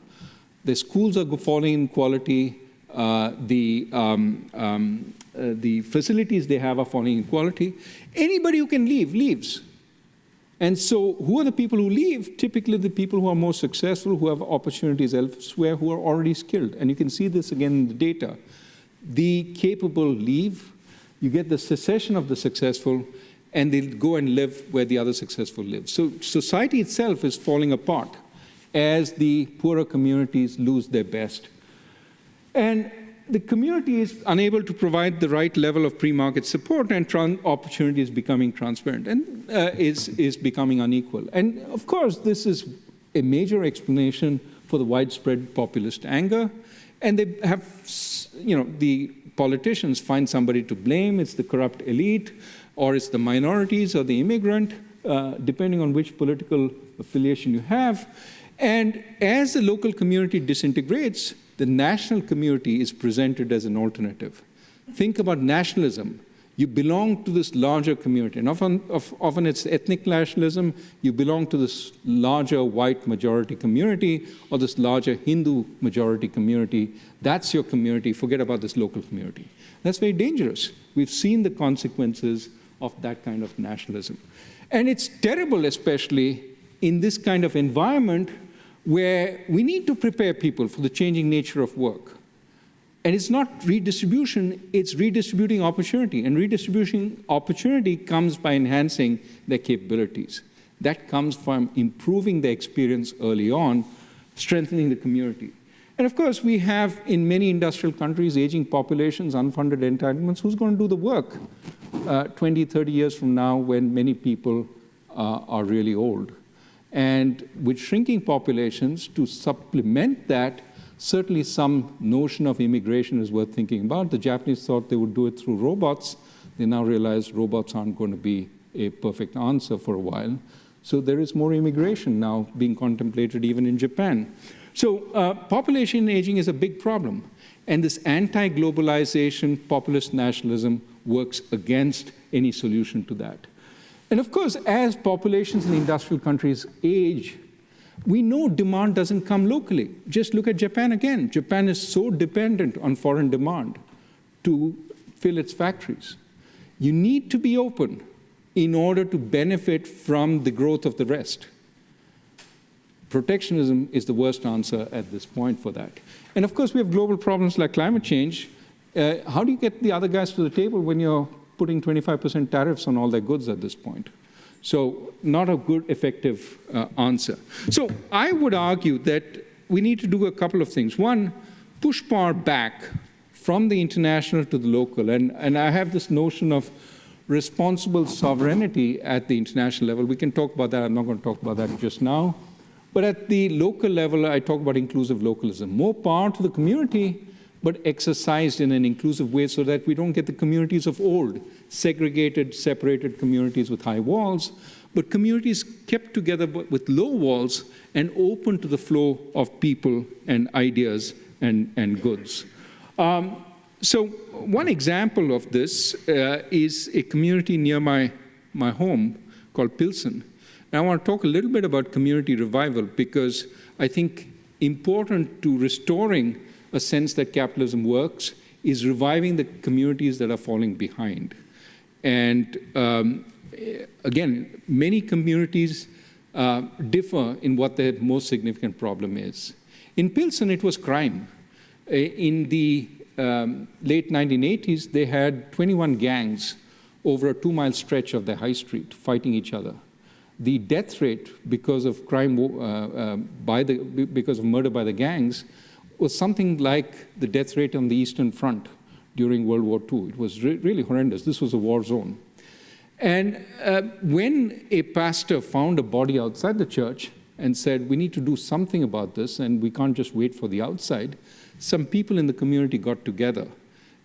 the schools are falling in quality, the facilities they have are falling in quality. Anybody who can leave, leaves. And so who are the people who leave? Typically the people who are more successful, who have opportunities elsewhere, who are already skilled. And you can see this again in the data. The capable leave, you get the secession of the successful, and they'll go and live where the other successful live. So society itself is falling apart as the poorer communities lose their best. And the community is unable to provide the right level of pre-market support, and opportunity is becoming transparent and is becoming unequal. And of course, this is a major explanation for the widespread populist anger. And they have, the politicians find somebody to blame. It's the corrupt elite, or it's the minorities or the immigrant, depending on which political affiliation you have. And as the local community disintegrates, the national community is presented as an alternative. Think about nationalism. You belong to this larger community. And often it's ethnic nationalism. You belong to this larger white majority community or this larger Hindu majority community. That's your community. Forget about this local community. That's very dangerous. We've seen the consequences of that kind of nationalism. And it's terrible, especially in this kind of environment where we need to prepare people for the changing nature of work. And it's not redistribution, it's redistributing opportunity. And redistributing opportunity comes by enhancing their capabilities. That comes from improving the experience early on, strengthening the community. And of course, we have in many industrial countries, aging populations, unfunded entitlements. Who's going to do the work 20, 30 years from now when many people are really old? And with shrinking populations, to supplement that, certainly some notion of immigration is worth thinking about. The Japanese thought they would do it through robots. They now realize robots aren't going to be a perfect answer for a while. So there is more immigration now being contemplated even in Japan. So population aging is a big problem. And this anti-globalization, populist nationalism works against any solution to that. And of course, as populations in industrial countries age, we know demand doesn't come locally. Just look at Japan again. Japan is so dependent on foreign demand to fill its factories. You need to be open in order to benefit from the growth of the rest. Protectionism is the worst answer at this point for that. And of course, we have global problems like climate change. How do you get the other guys to the table when you're putting 25% tariffs on all their goods at this point? So not a good, effective answer. So I would argue that we need to do a couple of things. One, push power back from the international to the local. And I have this notion of responsible sovereignty at the international level. We can talk about that. I'm not going to talk about that just now. But at the local level, I talk about inclusive localism. More power to the community, but exercised in an inclusive way so that we don't get the communities of old, segregated, separated communities with high walls, but communities kept together with low walls and open to the flow of people and ideas and goods. So one example of this is a community near my home called Pilsen. And I want to talk a little bit about community revival because I think important to restoring a sense that capitalism works is reviving the communities that are falling behind. And again, many communities differ in what their most significant problem is. In Pilsen, it was crime. In the late 1980s, they had 21 gangs over a 2-mile stretch of the high street fighting each other. The death rate because of crime, because of murder by the gangs, was something like the death rate on the Eastern Front during World War II. It was really horrendous. This was a war zone. And when a pastor found a body outside the church and said, we need to do something about this and we can't just wait for the outside, some people in the community got together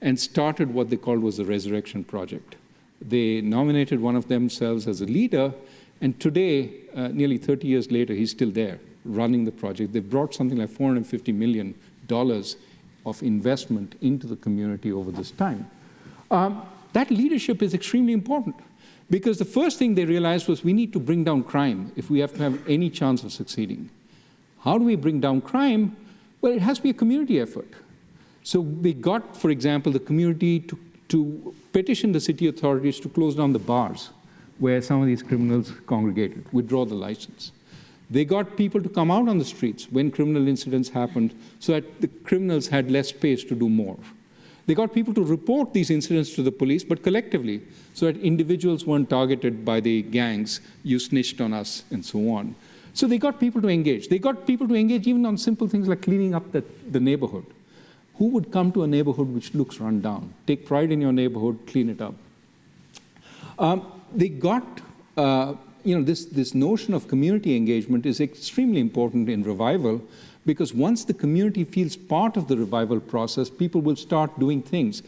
and started what they called was the Resurrection Project. They nominated one of themselves as a leader, and today, nearly 30 years later, he's still there running the project. They've brought something like $450 million of investment into the community over this time. That leadership is extremely important because the first thing they realized was we need to bring down crime if we have to have any chance of succeeding. How do we bring down crime? Well, it has to be a community effort. So they got, for example, the community to petition the city authorities to close down the bars where some of these criminals congregated, withdraw the license. They got people to come out on the streets when criminal incidents happened so that the criminals had less space to do more. They got people to report these incidents to the police, but collectively, so that individuals weren't targeted by the gangs, you snitched on us, and so on. So they got people to engage. They got people to engage even on simple things like cleaning up the neighborhood. Who would come to a neighborhood which looks run down? Take pride in your neighborhood, clean it up. They got, this notion of community engagement is extremely important in revival because once the community feels part of the revival process, people will start doing things.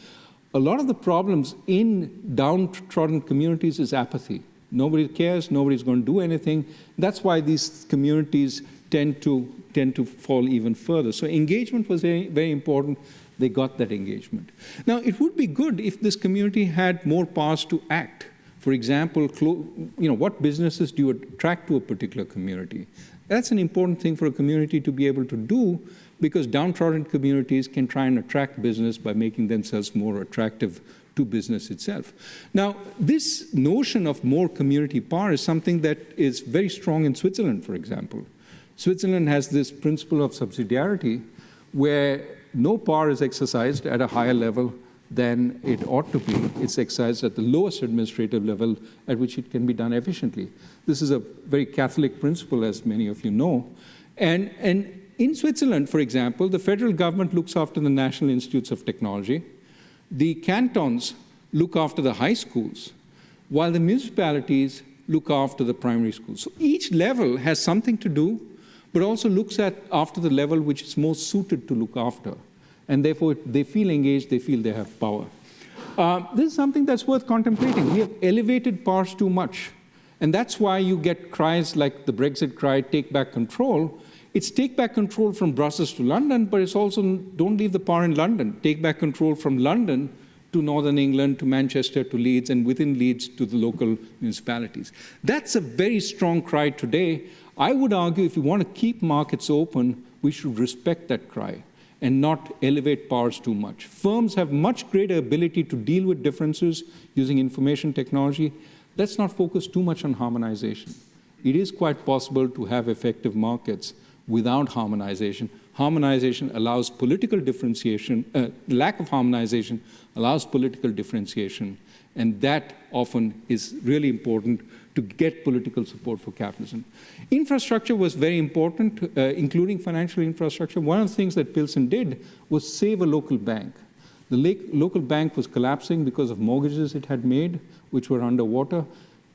A lot of the problems in downtrodden communities is apathy. Nobody cares, nobody's going to do anything. That's why these communities tend to fall even further. So engagement was very, very important. They got that engagement. Now, it would be good if this community had more powers to act. For example, what businesses do you attract to a particular community? That's an important thing for a community to be able to do, because downtrodden communities can try and attract business by making themselves more attractive to business itself. Now, this notion of more community power is something that is very strong in Switzerland, for example. Switzerland has this principle of subsidiarity where no power is exercised at a higher level than it ought to be. It's exercised at the lowest administrative level at which it can be done efficiently. This is a very Catholic principle, as many of you know. And in Switzerland, for example, the federal government looks after the National Institutes of Technology. The cantons look after the high schools, while the municipalities look after the primary schools. So each level has something to do, but also looks after the level which is most suited to look after. And therefore, they feel engaged, they feel they have power. This is something that's worth contemplating. We have elevated powers too much. And that's why you get cries like the Brexit cry, take back control. It's take back control from Brussels to London, but it's also don't leave the power in London. Take back control from London to Northern England, to Manchester, to Leeds, and within Leeds to the local municipalities. That's a very strong cry today. I would argue if we want to keep markets open, we should respect that cry and not elevate powers too much. Firms have much greater ability to deal with differences using information technology. Let's not focus too much on harmonization. It is quite possible to have effective markets without harmonization. Harmonization allows political differentiation. Lack of harmonization allows political differentiation. And that often is really important to get political support for capitalism. Infrastructure was very important, including financial infrastructure. One of the things that Pilsen did was save a local bank. The local bank was collapsing because of mortgages it had made, which were underwater.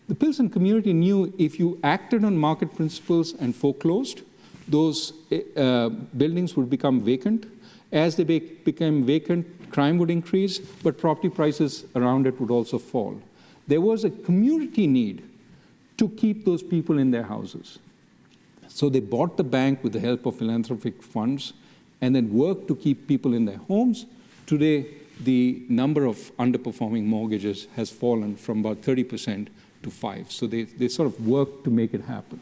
The Pilsen community knew if you acted on market principles and foreclosed, those buildings would become vacant. As they became vacant, crime would increase, but property prices around it would also fall. There was a community need to keep those people in their houses. So they bought the bank with the help of philanthropic funds and then worked to keep people in their homes. Today, the number of underperforming mortgages has fallen from about 30% to 5%. So they sort of work to make it happen.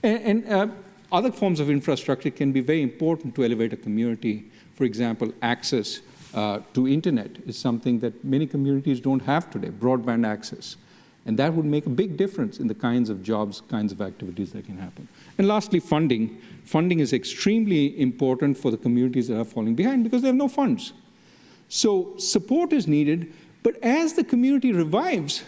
And other forms of infrastructure can be very important to elevate a community. For example, access to internet is something that many communities don't have today, broadband access. And that would make a big difference in the kinds of jobs, kinds of activities that can happen. And lastly, funding. Funding is extremely important for the communities that are falling behind because they have no funds. So support is needed, but as the community revives,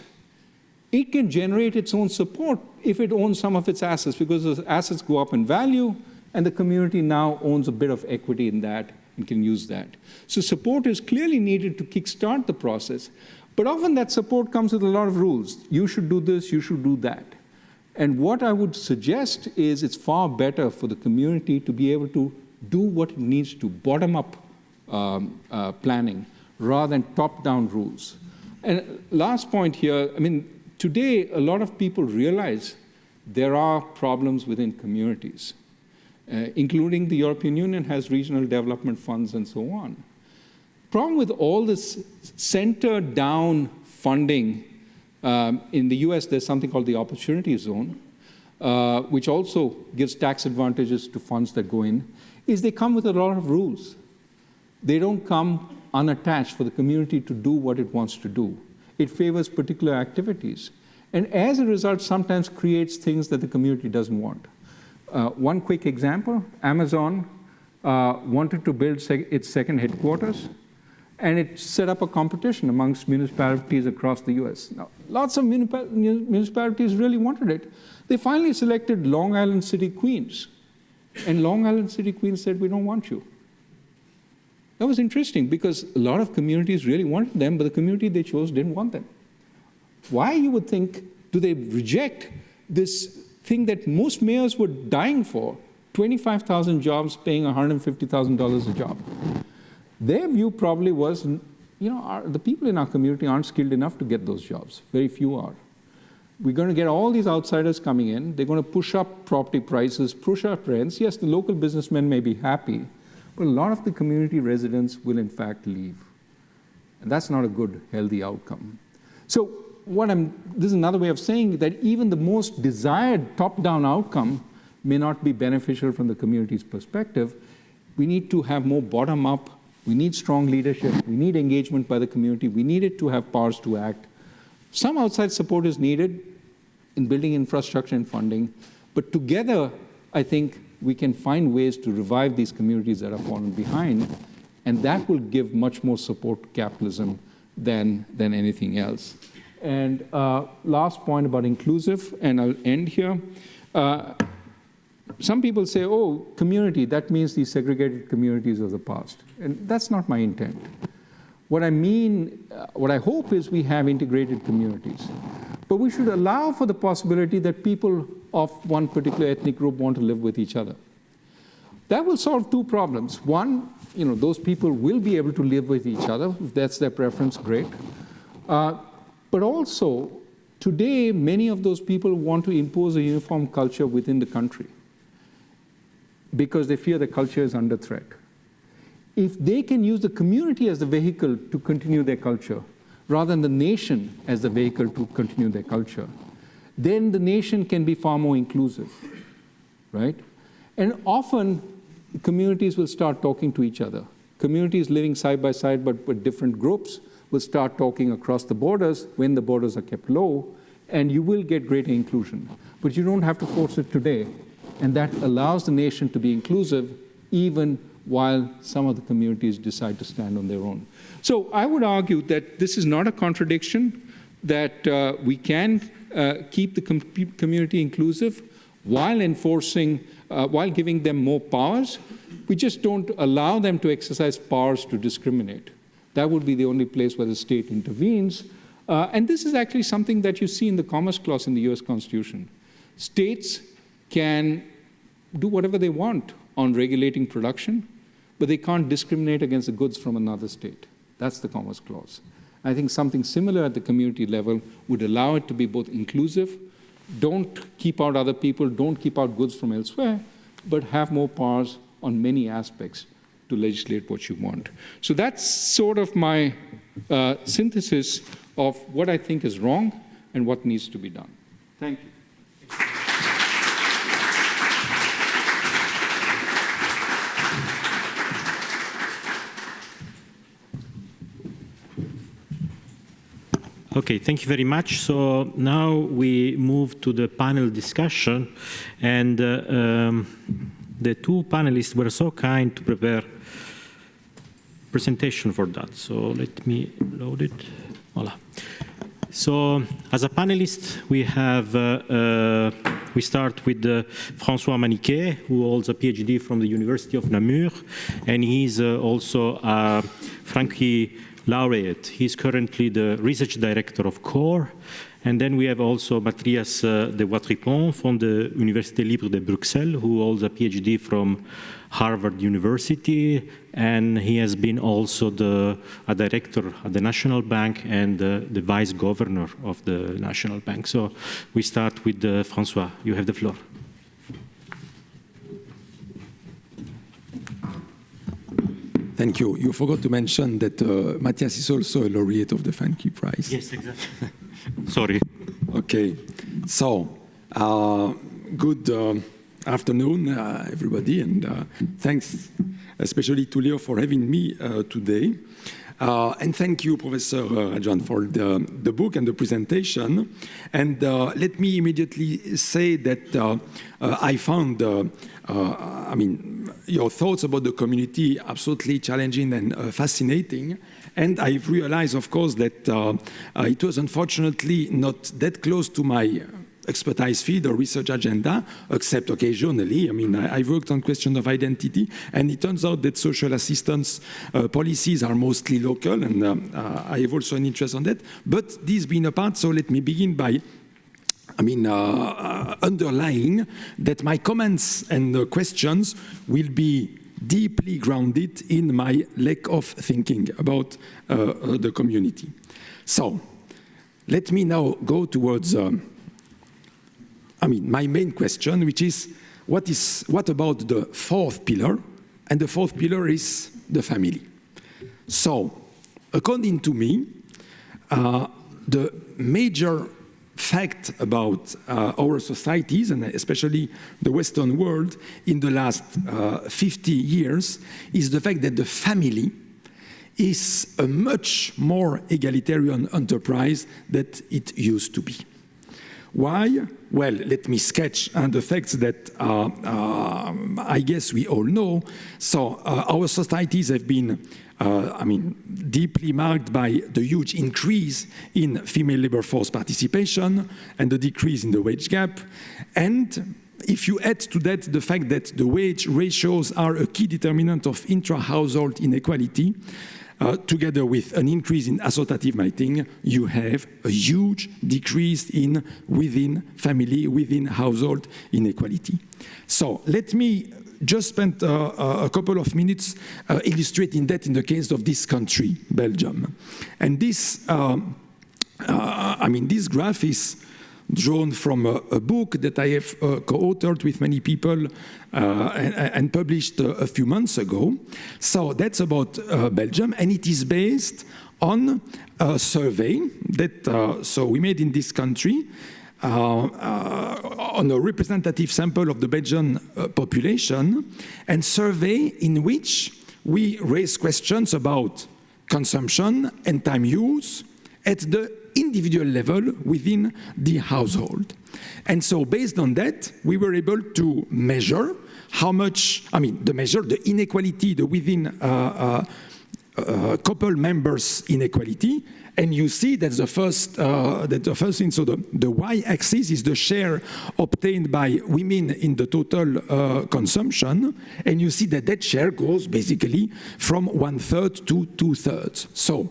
it can generate its own support if it owns some of its assets, because those assets go up in value, and the community now owns a bit of equity in that and can use that. So support is clearly needed to kickstart the process. But often that support comes with a lot of rules. You should do this, you should do that. And what I would suggest is it's far better for the community to be able to do what it needs to, bottom-up planning, rather than top-down rules. And last point here, I mean, today a lot of people realize there are problems within communities, including the European Union has regional development funds and so on. Problem with all this center-down funding, in the US there's something called the Opportunity Zone, which also gives tax advantages to funds that go in, is they come with a lot of rules. They don't come unattached for the community to do what it wants to do. It favors particular activities. And as a result, sometimes creates things that the community doesn't want. One quick example, Amazon wanted to build its second headquarters, and it set up a competition amongst municipalities across the US. Now, lots of municipalities really wanted it. They finally selected Long Island City, Queens. And Long Island City, Queens said, we don't want you. That was interesting because a lot of communities really wanted them, but the community they chose didn't want them. Why, you would think, do they reject this thing that most mayors were dying for, 25,000 jobs paying $150,000 a job? Their view probably was, the people in our community aren't skilled enough to get those jobs. Very few are. We're going to get all these outsiders coming in. They're going to push up property prices, push up rents. Yes, the local businessmen may be happy, but a lot of the community residents will in fact leave. And that's not a good, healthy outcome. So this is another way of saying that even the most desired top-down outcome may not be beneficial from the community's perspective. We need to have more bottom-up. We need strong leadership. We need engagement by the community. We need it to have powers to act. Some outside support is needed in building infrastructure and funding, but together, I think we can find ways to revive these communities that have fallen behind, and that will give much more support to capitalism than anything else. And last point about inclusive, and I'll end here. Some people say, oh, community, that means these segregated communities of the past. And that's not my intent. What I mean, what I hope is we have integrated communities. But we should allow for the possibility that people of one particular ethnic group want to live with each other. That will solve two problems. One, those people will be able to live with each other. If that's their preference, great. But also, today, many of those people want to impose a uniform culture within the country because they fear the culture is under threat. If they can use the community as the vehicle to continue their culture, rather than the nation as the vehicle to continue their culture, then the nation can be far more inclusive, right? And often, communities will start talking to each other. Communities living side by side but with different groups will start talking across the borders when the borders are kept low, and you will get greater inclusion. But you don't have to force it today, and that allows the nation to be inclusive even while some of the communities decide to stand on their own. So I would argue that this is not a contradiction, that we can keep the community inclusive while enforcing, while giving them more powers. We just don't allow them to exercise powers to discriminate. That would be the only place where the state intervenes. And this is actually something that you see in the Commerce Clause in the US Constitution. States can do whatever they want on regulating production, but they can't discriminate against the goods from another state. That's the Commerce Clause. I think something similar at the community level would allow it to be both inclusive, don't keep out other people, don't keep out goods from elsewhere, but have more powers on many aspects to legislate what you want. So that's sort of my synthesis of what I think is wrong and what needs to be done. Thank you. Okay, thank you very much. So now we move to the panel discussion, and the two panelists were so kind to prepare presentation for that. So let me load it. Voila. So as a panelist, we have we start with François Maniquet, who holds a PhD from the University of Namur, and he's also a Frankie laureate. He's currently the research director of CORE. And then we have also Matthias de Watripon from the Université Libre de Bruxelles, who holds a PhD from Harvard University. And he has been also a director at the National Bank and the vice governor of the National Bank. So we start with François. You have the floor. Thank you. You forgot to mention that Matthias is also a laureate of the Frankie Prize. Yes, exactly. Sorry. Okay. So, good afternoon, everybody, and thanks especially to Leo for having me today. And thank you, Professor Rajan, for the book and the presentation. And let me immediately say that I found, your thoughts about the community absolutely challenging and fascinating. And I've realized, of course, that it was unfortunately not that close to my expertise field or research agenda, except occasionally. I mean, I've worked on questions of identity, and it turns out that social assistance policies are mostly local, and I have also an interest on that. But this being apart, so let me begin by underlying that my comments and questions will be deeply grounded in my lack of thinking about the community. So let me now go towards my main question, which is what about the fourth pillar? And the fourth pillar is the family. So, according to me, the major fact about our societies, and especially the Western world, in the last 50 years, is the fact that the family is a much more egalitarian enterprise than it used to be. Why? Well, let me sketch the facts that I guess we all know. So our societies have been, deeply marked by the huge increase in female labor force participation and the decrease in the wage gap. And if you add to that the fact that the wage ratios are a key determinant of intra-household inequality, together with an increase in associative mating, you have a huge decrease in within family, within household inequality. So let me just spend a couple of minutes illustrating that in the case of this country, Belgium. And this, this graph is drawn from a book that I have co-authored with many people and published a few months ago. So that's about Belgium, and it is based on a survey that so we made in this country on a representative sample of the Belgian population, and survey in which we raise questions about consumption and time use at the individual level within the household. And so based on that, we were able to measure how much, the inequality, the within couple members inequality. And you see that the first thing, so the y-axis is the share obtained by women in the total consumption. And you see that that share goes basically from 1/3 to 2/3. So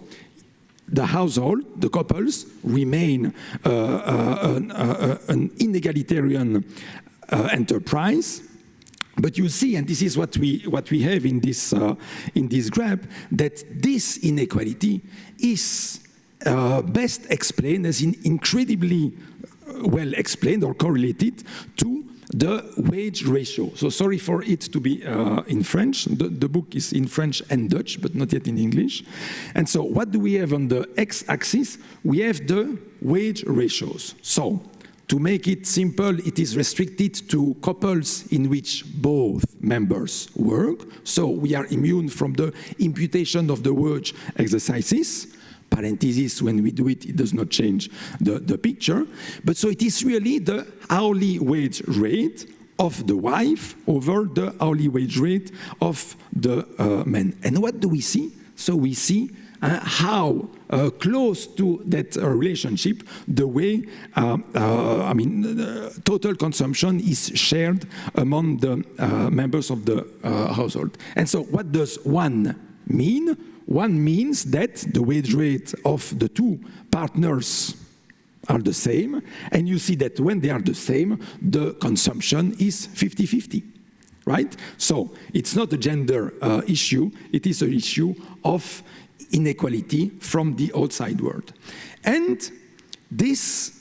the household, the couples, remain an inegalitarian enterprise. But you see, and this is what we have in this graph, that this inequality is best explained as incredibly well explained or correlated to the wage ratio. So sorry for it to be in French. The book is in French and Dutch, but not yet in English. And so what do we have on the x-axis? We have the wage ratios. So to make it simple, it is restricted to couples in which both members work. So we are immune from the imputation of the wage exercises. Parentheses, when we do it, it does not change the picture. But so it is really the hourly wage rate of the wife over the hourly wage rate of the man. And what do we see? So we see how close to that relationship the way, total consumption is shared among the members of the household. And so what does one mean? One means that the wage rate of the two partners are the same, and you see that when they are the same, the consumption is 50-50, right? So it's not a gender issue, it is an issue of inequality from the outside world. And this,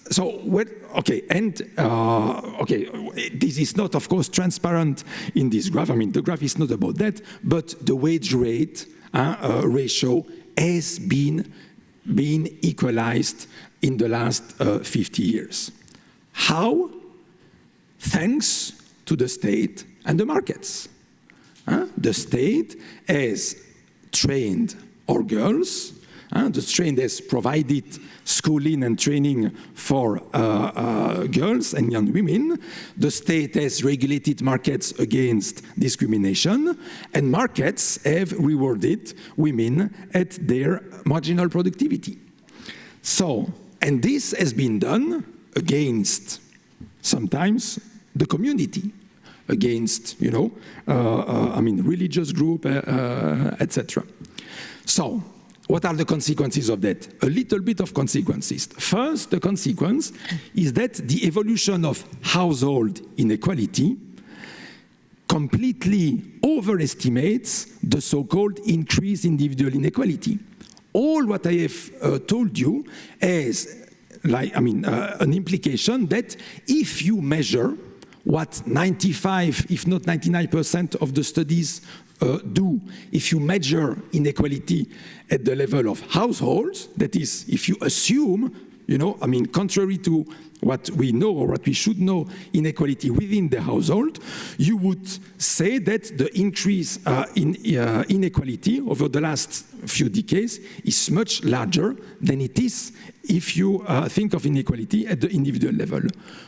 this is not, of course, transparent in this graph. The graph is not about that, but the wage rate ratio has been equalized in the last 50 years. How? Thanks to the state and the markets. The state has trained our girls. The state has provided schooling and training for girls and young women. The state has regulated markets against discrimination, and markets have rewarded women at their marginal productivity. So, and this has been done against sometimes the community, against, religious group, etc. So, what are the consequences of that? A little bit of consequences. First, the consequence is that the evolution of household inequality completely overestimates the so-called increased individual inequality. All what I have told you as an implication that if you measure what 95, if not 99% of the studies do, if you measure inequality at the level of households, that is, if you assume, contrary to what we know or what we should know, inequality within the household, you would say that the increase in inequality over the last few decades is much larger than it is if you think of inequality at the individual level.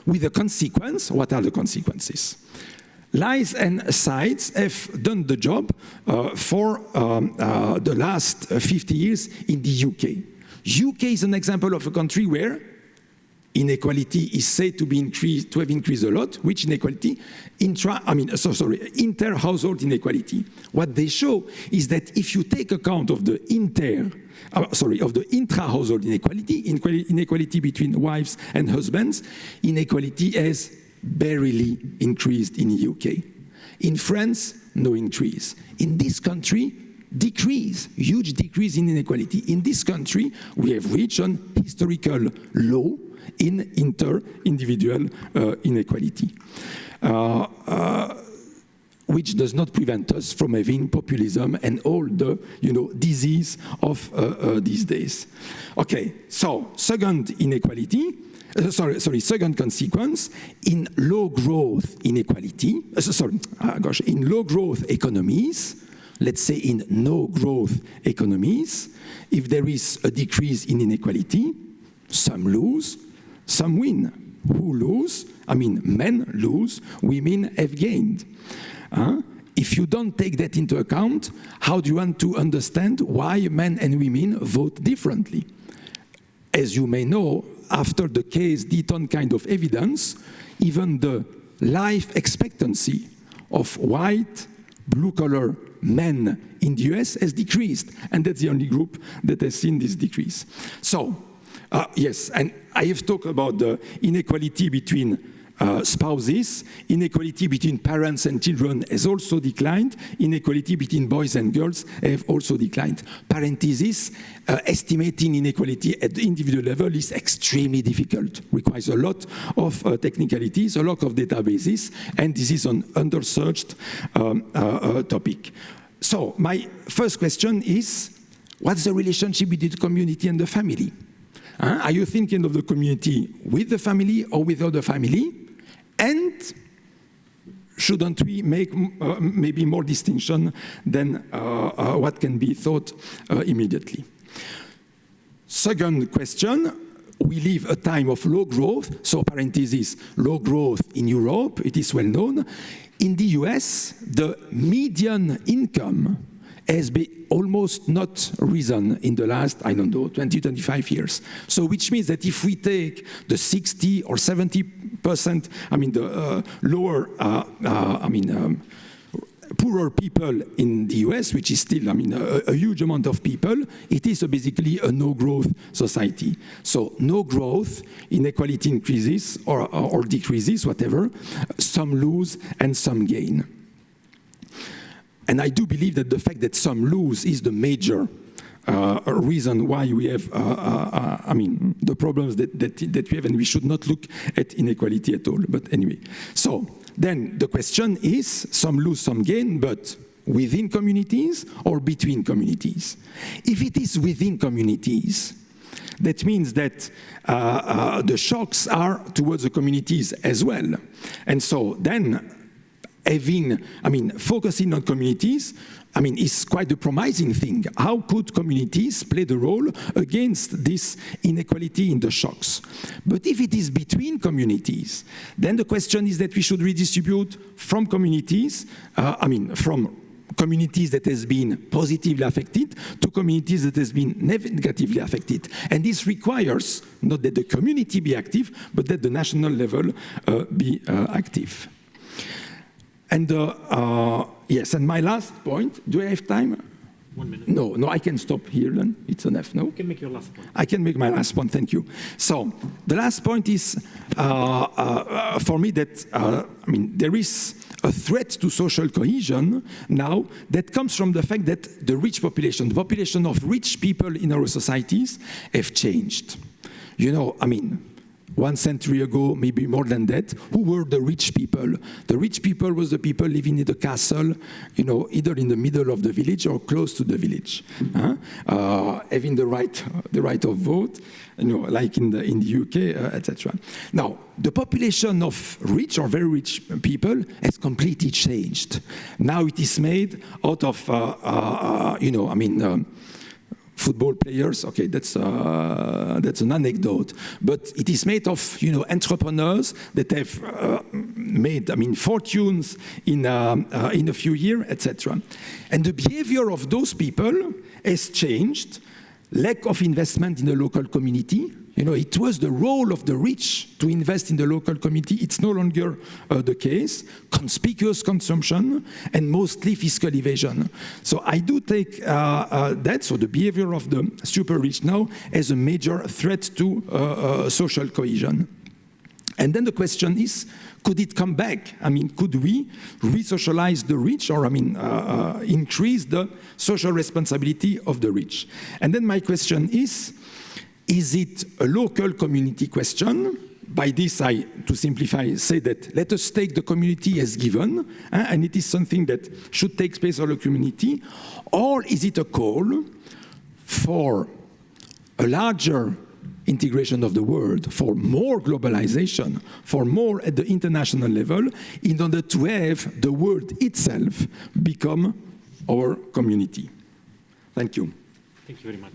With a consequence, what are the consequences? Lies and sides have done the job for the last 50 years in the UK. UK is an example of a country where inequality is said to have increased a lot. Which inequality? Inter-household inequality. What they show is that if you take account of the intra-household inequality between wives and husbands, inequality has barely increased in the UK. In France, no increase. In this country, decrease, huge decrease in inequality. In this country, we have reached an historical low in inter-individual inequality, which does not prevent us from having populism and all the disease of these days. Okay, so second inequality. Second consequence, in low growth inequality, in low growth economies, let's say in no growth economies, if there is a decrease in inequality, some lose, some win. Who lose? Men lose, women have gained. If you don't take that into account, how do you want to understand why men and women vote differently? As you may know, after the case Deaton kind of evidence, even the life expectancy of white, blue-collar men in the US has decreased, and that's the only group that has seen this decrease. So, yes, and I have talked about the inequality between spouses, inequality between parents and children has also declined, inequality between boys and girls have also declined. Parenthesis, estimating inequality at the individual level is extremely difficult, requires a lot of technicalities, a lot of databases, and this is an under-searched topic. So my first question is, what's the relationship between the community and the family? Are you thinking of the community with the family or without the family? And shouldn't we make maybe more distinction than what can be thought immediately? Second question, we live a time of low growth, so parenthesis, low growth in Europe, it is well known. In the US, the median income has been almost not risen in the last, 20, 25 years. So which means that if we take the 60 or 70%, the lower, poorer people in the US, which is still, a huge amount of people, it is basically a no-growth society. So no growth, inequality increases or decreases, whatever, some lose and some gain. And I do believe that the fact that some lose is the major reason why we have, the problems that we have, and we should not look at inequality at all. But anyway, so then the question is, some lose, some gain, but within communities or between communities? If it is within communities, that means that the shocks are towards the communities as well. And so then, focusing on communities, is quite a promising thing. How could communities play the role against this inequality in the shocks? But if it is between communities, then the question is that we should redistribute from communities, from communities that has been positively affected to communities that has been negatively affected. And this requires not that the community be active, but that the national level be active. And yes, and my last point, do I have time? 1 minute. No, I can stop here then. It's enough, no? You can make your last point. I can make my last point, thank you. So, the last point is, for me, that, there is a threat to social cohesion now that comes from the fact that the rich population, the population of rich people in our societies have changed. you know, I mean, 1 century ago, maybe more than that, who were the rich people? The rich people was the people living in the castle, you know, either in the middle of the village or close to the village, having the right of vote, you know, like in the UK, etc. Now, the population of rich or very rich people has completely changed. Now it is made out of, you know, I mean, football players, okay, that's an anecdote, but it is made of, you know, entrepreneurs that have made, I mean, fortunes in a few years, etc. And the behavior of those people has changed. Lack of investment in the local community. You know, it was the role of the rich to invest in the local community. It's no longer the case. Conspicuous consumption and mostly fiscal evasion. So I do take that, so the behavior of the super rich now as a major threat to social cohesion. And then the question is, could it come back? I mean, could we re-socialize the rich, or I mean, increase the social responsibility of the rich? And then my question is it a local community question? By this, to simplify, say that let us take the community as given, and it is something that should take place in the community, or is it a call for a larger integration of the world, for more globalization, for more at the international level, in order to have the world itself become our community? Thank you. Thank you very much.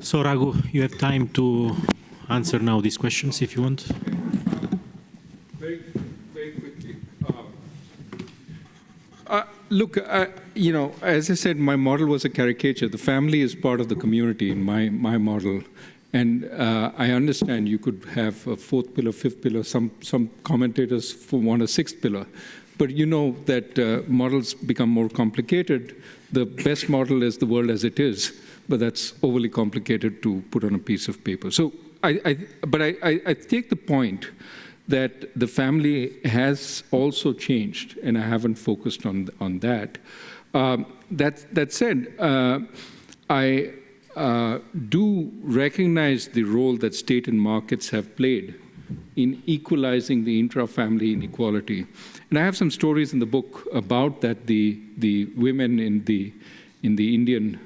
So, Raghu, you have time to answer now these questions if you want. Very quickly. Look, you know, as I said, my model was a caricature. The family is part of the community in my model. And I understand you could have a fourth pillar, fifth pillar. Some commentators want a sixth pillar. But you know that models become more complicated. The best model is the world as it is, but that's overly complicated to put on a piece of paper. So, I take the point that the family has also changed, and I haven't focused on that. That said, I do recognize the role that state and markets have played in equalizing the intra-family inequality. And I have some stories in the book about that. The women in the Indian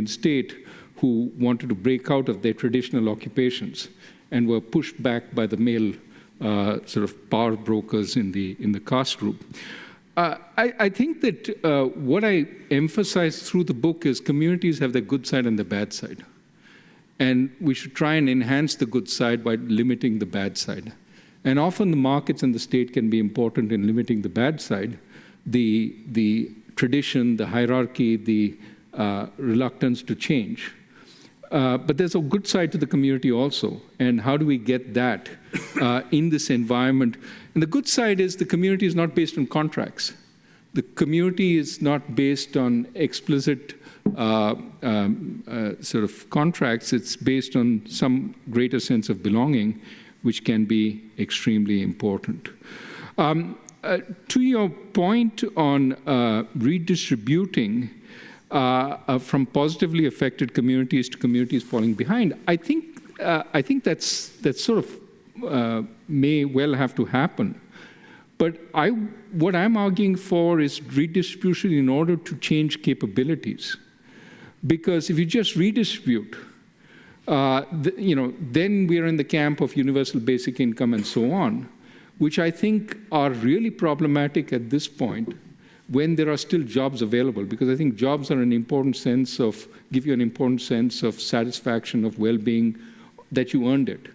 state who wanted to break out of their traditional occupations and were pushed back by the male sort of power brokers in the caste group. I think that what I emphasize through the book is communities have the good side and the bad side. And we should try and enhance the good side by limiting the bad side. And often the markets and the state can be important in limiting the bad side. The tradition, the hierarchy, the reluctance to change. But there's a good side to the community also. And how do we get that in this environment? And the good side is the community is not based on contracts. The community is not based on explicit sort of contracts. It's based on some greater sense of belonging, which can be extremely important. To your point on redistributing from positively affected communities to communities falling behind, I think that's sort of may well have to happen. But what I'm arguing for is redistribution in order to change capabilities. Because if you just redistribute, then we are in the camp of universal basic income and so on, which I think are really problematic at this point when there are still jobs available, because I think jobs are an important sense of, give you an important sense of satisfaction, of well-being, that you earned it.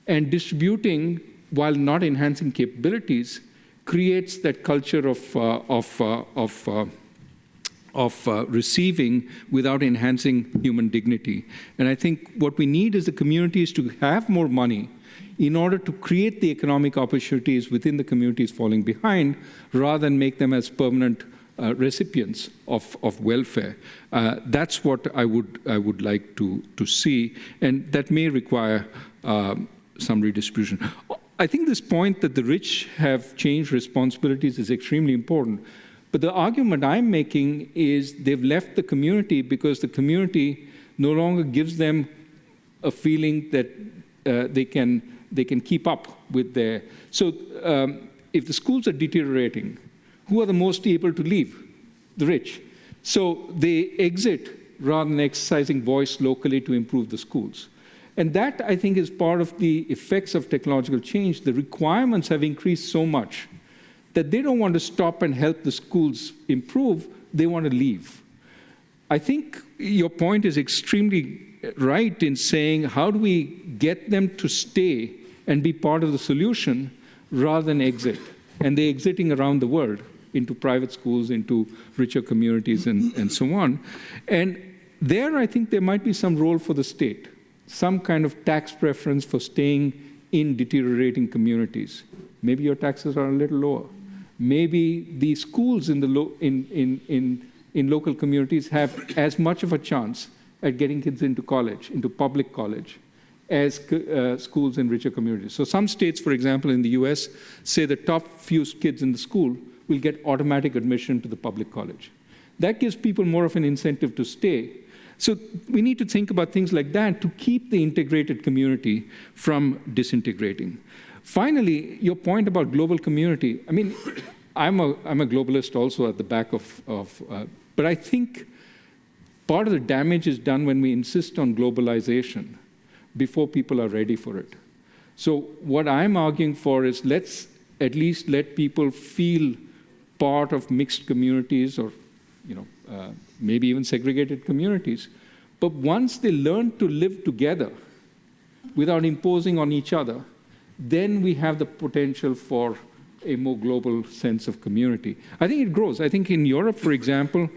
And distributing, while not enhancing capabilities, creates that culture of receiving without enhancing human dignity. And I think what we need is the communities to have more money in order to create the economic opportunities within the communities falling behind, rather than make them as permanent recipients of welfare. That's what I would like to see, and that may require some redistribution. I think this point that the rich have changed responsibilities is extremely important. But the argument I'm making is they've left the community because the community no longer gives them a feeling that they can keep up with their... So if the schools are deteriorating, who are the most able to leave? The rich. So they exit rather than exercising voice locally to improve the schools. And that, I think, is part of the effects of technological change. The requirements have increased so much that they don't want to stop and help the schools improve. They want to leave. I think your point is extremely right in saying, how do we get them to stay and be part of the solution rather than exit? And they're exiting around the world into private schools, into richer communities, and so on. And there, I think there might be some role for the state, some kind of tax preference for staying in deteriorating communities. Maybe your taxes are a little lower. Maybe the schools in local communities have as much of a chance at getting kids into college, into public college, as schools in richer communities. So some states, for example, in the US, say the top few kids in the school will get automatic admission to the public college. That gives people more of an incentive to stay. So we need to think about things like that to keep the integrated community from disintegrating. Finally, your point about global community, I mean, I'm a globalist also at the back but I think part of the damage is done when we insist on globalization before people are ready for it. So what I'm arguing for is let's at least let people feel part of mixed communities or maybe even segregated communities. But once they learn to live together without imposing on each other, then we have the potential for a more global sense of community. I think it grows. I think in Europe, for example,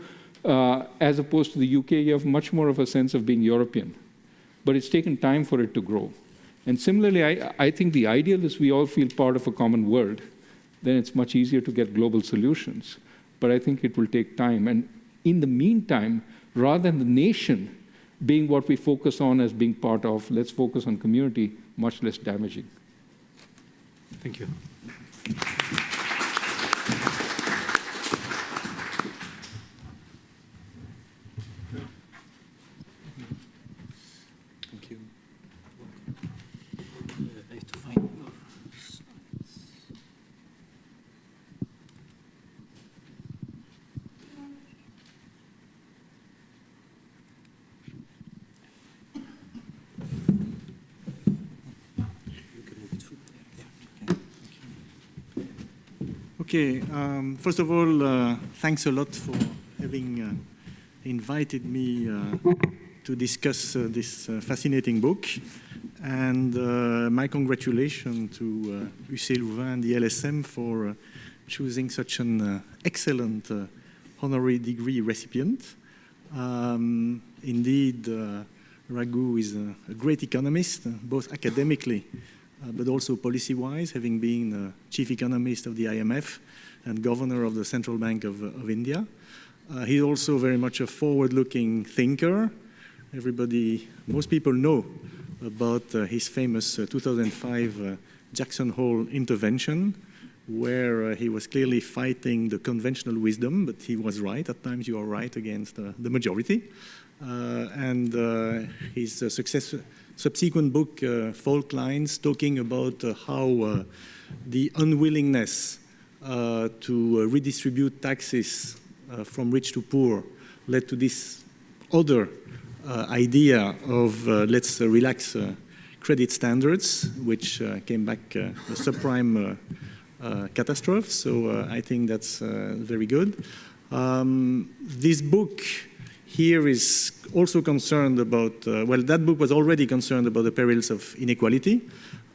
as opposed to the UK, you have much more of a sense of being European. But it's taken time for it to grow. And similarly, I think the ideal is we all feel part of a common world. Then it's much easier to get global solutions. But I think it will take time. And in the meantime, rather than the nation being what we focus on as being part of, let's focus on community, much less damaging. Thank you. Thank you. I have to find more slides. Okay, first of all, thanks a lot for having invited me to discuss this fascinating book. And my congratulations to UC Louvain and the LSM for choosing such an excellent honorary degree recipient. Indeed, Raghu is a great economist, both academically but also policy-wise, having been chief economist of the IMF and governor of the Central Bank of India. He's also very much a forward-looking thinker. Most people know about his famous 2005 Jackson Hole intervention, where he was clearly fighting the conventional wisdom, but he was right. At times you are right against the majority. His subsequent book, Fault Lines, talking about how the unwillingness to redistribute taxes from rich to poor led to this other idea of let's relax credit standards, which came back the subprime catastrophe. So I think that's very good. This book here is also concerned about, well, that book was already concerned about the perils of inequality.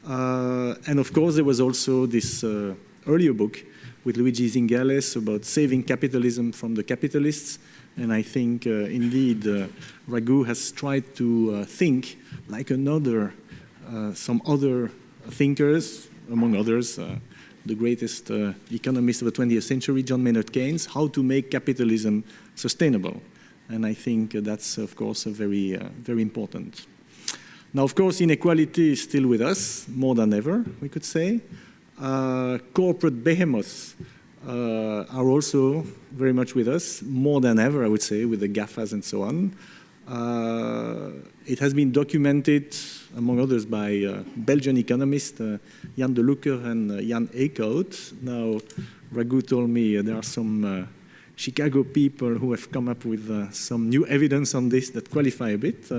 And of course, there was also this earlier book with Luigi Zingales about saving capitalism from the capitalists. And I think, indeed, Raghu has tried to think like some other thinkers, among others, the greatest economist of the 20th century, John Maynard Keynes, how to make capitalism sustainable. And I think that's, of course, very important. Now, of course, inequality is still with us, more than ever, we could say. Corporate behemoths are also very much with us, more than ever, I would say, with the GAFAs and so on. It has been documented, among others, by Belgian economists Jan de Lucker and Jan Eickhout. Now, Raghu told me there are some Chicago people who have come up with some new evidence on this that qualify a bit,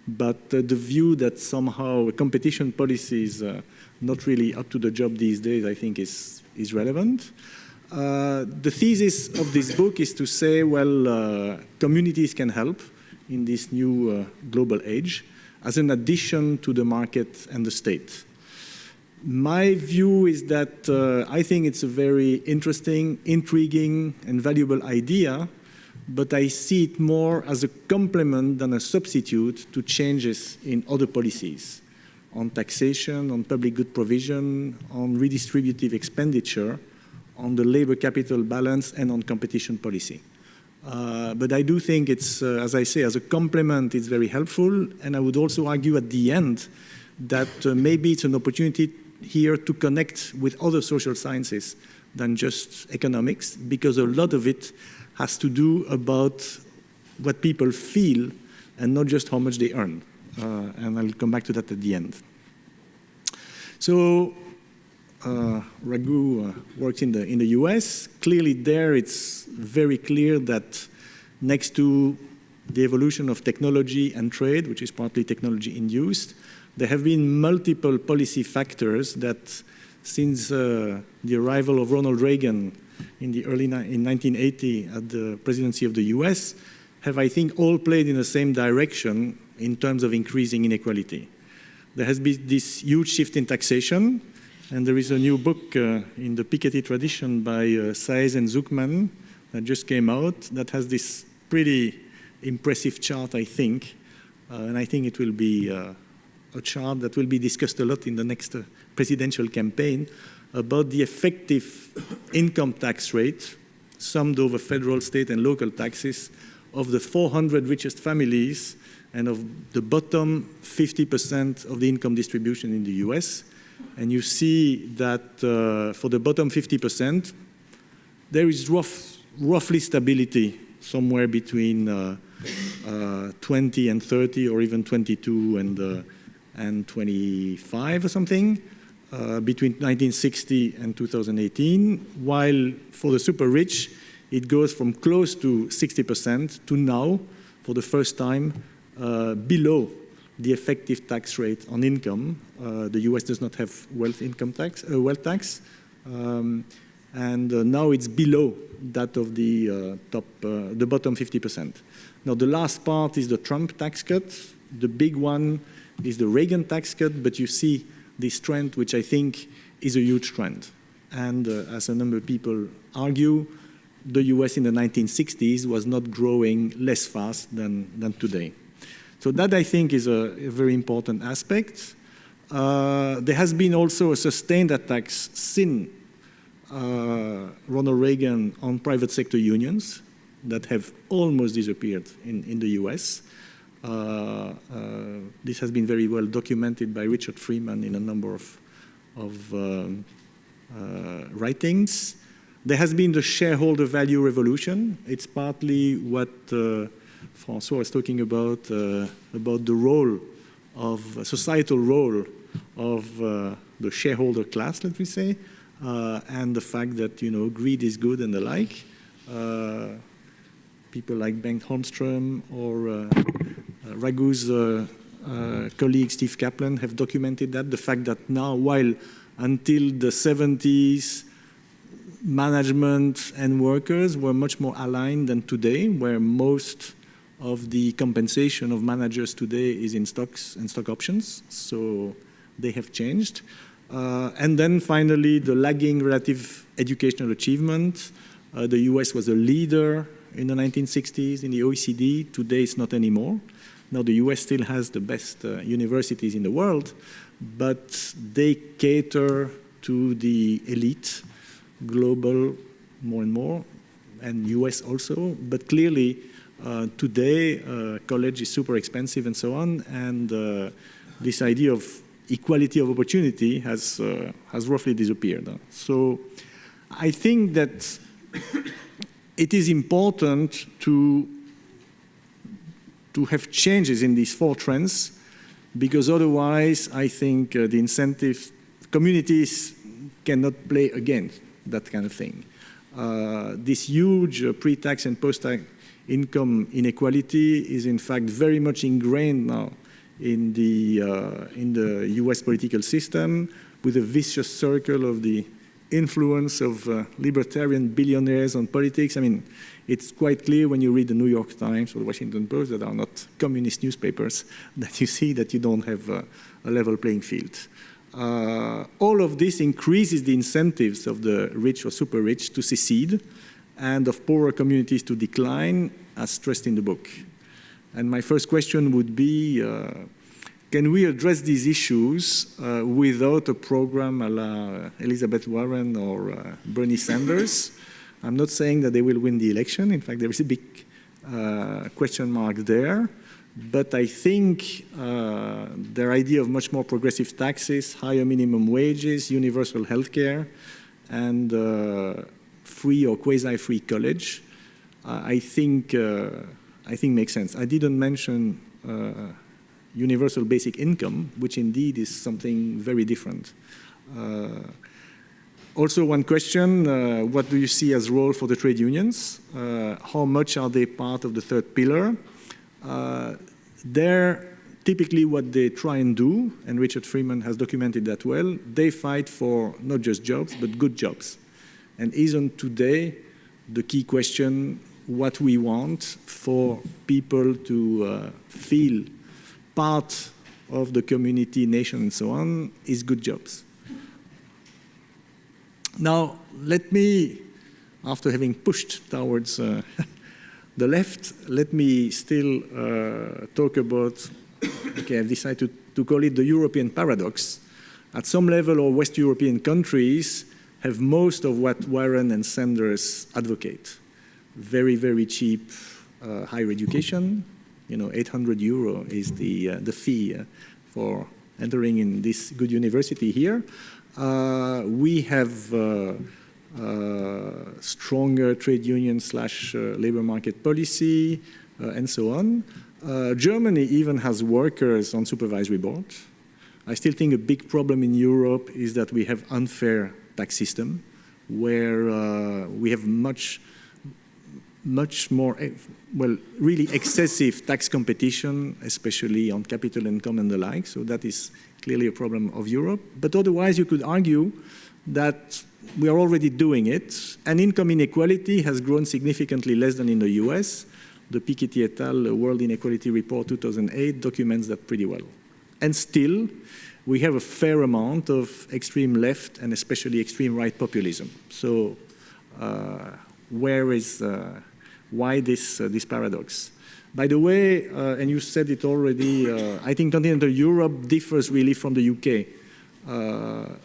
but the view that somehow competition policy is not really up to the job these days, I think is relevant. The thesis of this book is to say, well, communities can help in this new global age as an addition to the market and the state. My view is that I think it's a very interesting, intriguing, and valuable idea, but I see it more as a complement than a substitute to changes in other policies on taxation, on public good provision, on redistributive expenditure, on the labor capital balance, and on competition policy. But I do think it's, as I say, as a complement, it's very helpful, and I would also argue at the end that maybe it's an opportunity here to connect with other social sciences than just economics, because a lot of it has to do about what people feel and not just how much they earn. And I'll come back to that at the end. So Raghu works in the US. Clearly there it's very clear that next to the evolution of technology and trade, which is partly technology induced, there have been multiple policy factors that since the arrival of Ronald Reagan in 1980 at the presidency of the US have, I think, all played in the same direction in terms of increasing inequality. There has been this huge shift in taxation, and there is a new book in the Piketty tradition by Saez and Zuckman that just came out that has this pretty impressive chart, I think, and I think it will be a chart that will be discussed a lot in the next presidential campaign about the effective income tax rate summed over federal, state, and local taxes of the 400 richest families and of the bottom 50% of the income distribution in the US. And you see that for the bottom 50%, there is roughly stability somewhere between 20 and 30, or even 22 and 25 or something, between 1960 and 2018, while for the super rich, it goes from close to 60% to now, for the first time, below the effective tax rate on income. The US does not have wealth tax, and now it's below that of the the bottom 50%. Now the last part is the Trump tax cut. The big one is the Reagan tax cut, but you see this trend, which I think is a huge trend. And as a number of people argue, the US in the 1960s was not growing less fast than today. So that, I think, is a very important aspect. There has been also a sustained attack since Ronald Reagan on private sector unions that have almost disappeared in the US. This has been very well documented by Richard Freeman in a number of writings. There has been the shareholder value revolution. It's partly what François was talking about the role of societal role of the shareholder class, let me say, and the fact that greed is good and the like. People like Bengt Holmström or Raghu's colleague Steve Kaplan have documented that. The fact that now, while until the 70s, management and workers were much more aligned than today, where most of the compensation of managers today is in stocks and stock options. So they have changed. And then finally, the lagging relative educational achievement. The US was a leader in the 1960s in the OECD. Today, it's not anymore. Now, the US still has the best universities in the world, but they cater to the elite, global more and more, and US also. But clearly, today, college is super expensive and so on, and this idea of equality of opportunity has roughly disappeared. So I think that it is important to have changes in these 4 trends, because otherwise I think the incentive communities cannot play against that kind of thing. This huge pre-tax and post-tax income inequality is in fact very much ingrained now in the US political system, with a vicious circle of the influence of libertarian billionaires on politics. I mean, it's quite clear when you read the New York Times or the Washington Post, that are not communist newspapers, that you see that you don't have a level playing field. All of this increases the incentives of the rich or super rich to secede, and of poorer communities to decline, as stressed in the book. And my first question would be, can we address these issues without a program a la Elizabeth Warren or Bernie Sanders? I'm not saying that they will win the election. In fact, there is a big question mark there. But I think their idea of much more progressive taxes, higher minimum wages, universal health care, and free or quasi-free college, I think makes sense. I didn't mention universal basic income, which indeed is something very different. Also, one question, what do you see as role for the trade unions? How much are they part of the 3rd pillar? They're typically what they try and do, and Richard Freeman has documented that well, they fight for not just jobs, but good jobs. And isn't today the key question what we want for people to feel part of the community, nation, and so on, is good jobs. Now, let me, after having pushed towards the left, let me still talk about, okay, I've decided to call it the European paradox. At some level, all West European countries have most of what Warren and Sanders advocate. Very, very cheap higher education. You know, €800 is the fee for entering in this good university here. We have stronger trade union / labor market policy, and so on. Germany even has workers on supervisory boards. I still think a big problem in Europe is that we have unfair tax system, where we have much more, well, really excessive tax competition, especially on capital income and the like. So that is clearly a problem of Europe. But otherwise, you could argue that we are already doing it, and income inequality has grown significantly less than in the US. The Piketty et al. World Inequality Report 2008 documents that pretty well. And still, we have a fair amount of extreme left and especially extreme right populism. So why this paradox? By the way, and you said it already, I think continental Europe differs really from the UK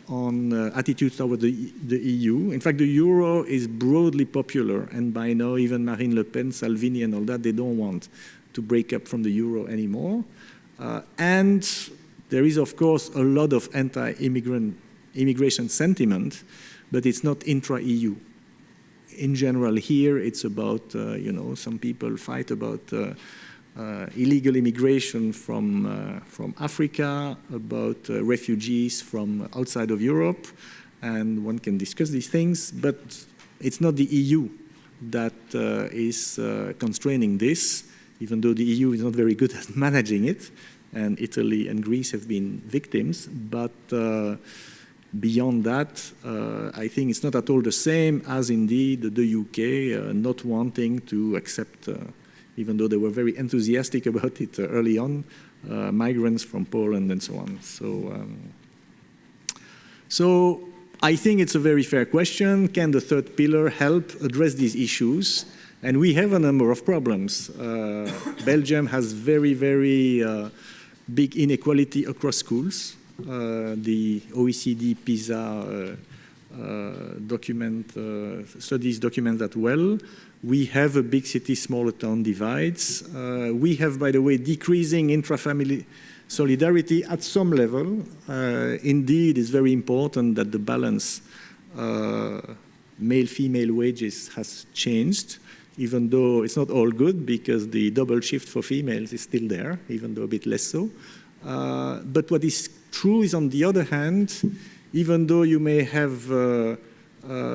on attitudes toward the EU. In fact, the euro is broadly popular, and by now even Marine Le Pen, Salvini and all that, they don't want to break up from the euro anymore. And there is, of course, a lot of immigration sentiment, but it's not intra-EU. In general, here it's about, you know, some people fight about illegal immigration from Africa, about refugees from outside of Europe, and one can discuss these things, but it's not the EU that is constraining this, even though the EU is not very good at managing it, and Italy and Greece have been victims, but beyond that, I think it's not at all the same as indeed the UK not wanting to accept, even though they were very enthusiastic about it early on, migrants from Poland and so on. So I think it's a very fair question. Can the 3rd pillar help address these issues? And we have a number of problems. Belgium has very, very big inequality across schools. The OECD PISA studies document that well. We have a big city, smaller town divides. We have, by the way, decreasing intra-family solidarity at some level. Indeed, it's very important that the balance male-female wages has changed, even though it's not all good because the double shift for females is still there, even though a bit less so. But what is true is, on the other hand, even though you may have,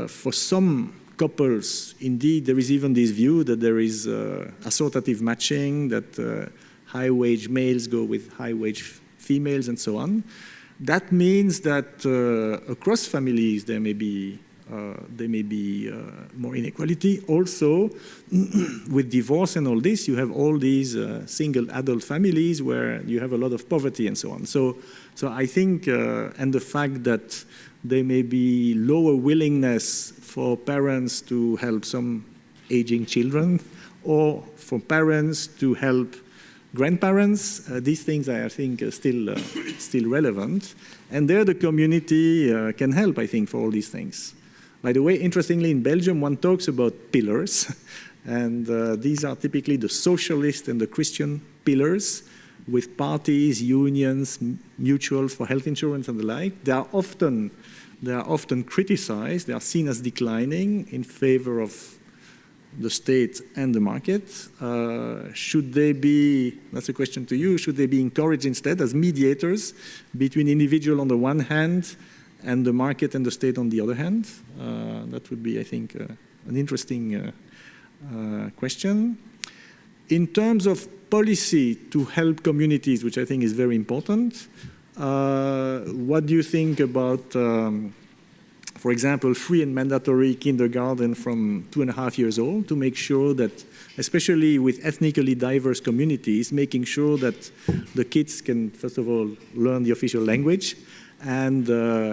for some couples, indeed, there is even this view that there is assortative matching, that high-wage males go with high-wage females and so on. That means that across families there may be more inequality. Also, with divorce and all this, you have all these single adult families where you have a lot of poverty and so on. So I think, and the fact that there may be lower willingness for parents to help some aging children, or for parents to help grandparents, these things I think are still relevant. And there the community can help, I think, for all these things. By the way, interestingly, in Belgium, one talks about pillars. And these are typically the socialist and the Christian pillars, with parties, unions, mutuals for health insurance and the like. They are often criticized. They are seen as declining in favor of the state and the market. Should they be, that's a question to you, should they be encouraged instead as mediators between individual on the one hand and the market and the state on the other hand? That would be, I think, an interesting question. In terms of policy to help communities, which I think is very important, what do you think about, for example, free and mandatory kindergarten from 2.5 years old, to make sure that, especially with ethnically diverse communities, making sure that the kids can, first of all, learn the official language and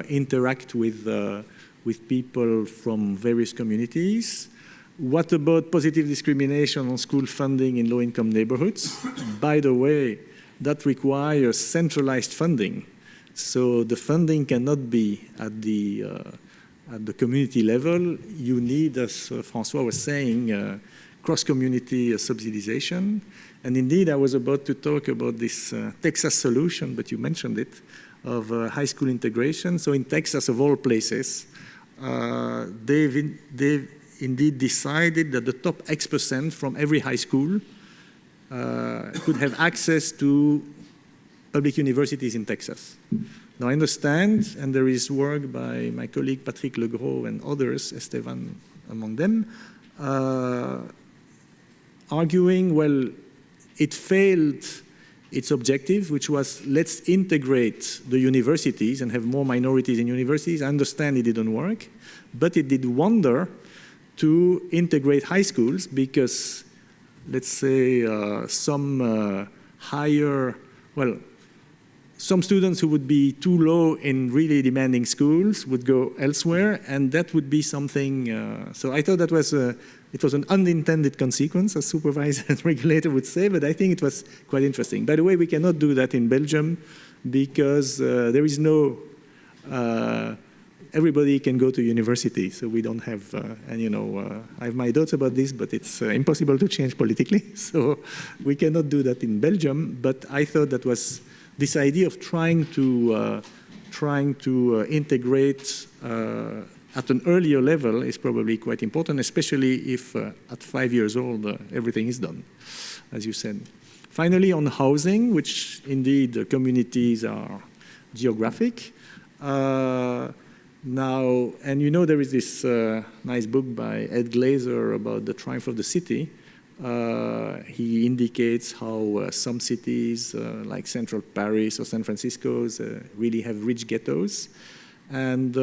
interact with people from various communities? What about positive discrimination on school funding in low-income neighborhoods? By the way, that requires centralized funding. So the funding cannot be at the community level. You need, as François was saying, cross-community subsidization. And indeed, I was about to talk about this Texas solution, but you mentioned it, of high school integration. So in Texas, of all places, they've indeed decided that the top X% from every high school could have access to public universities in Texas. Now I understand, and there is work by my colleague Patrick Legros and others, Esteban among them, arguing, well, it failed its objective, which was let's integrate the universities and have more minorities in universities. I understand it didn't work, but it did wonder to integrate high schools because, let's say, some students who would be too low in really demanding schools would go elsewhere, and that would be something. So I thought that was it was an unintended consequence, as supervisor and regulator would say, but I think it was quite interesting. By the way, we cannot do that in Belgium because there is no. Everybody can go to university, so we don't have, I have my doubts about this, but it's impossible to change politically, so we cannot do that in Belgium. But I thought that was this idea of trying to integrate at an earlier level is probably quite important, especially if at 5 years old everything is done, as you said. Finally, on housing, which indeed communities are geographic. Now, and there is this nice book by Ed Glazer about the triumph of the city. He indicates how some cities, like central Paris or San Francisco, really have rich ghettos. And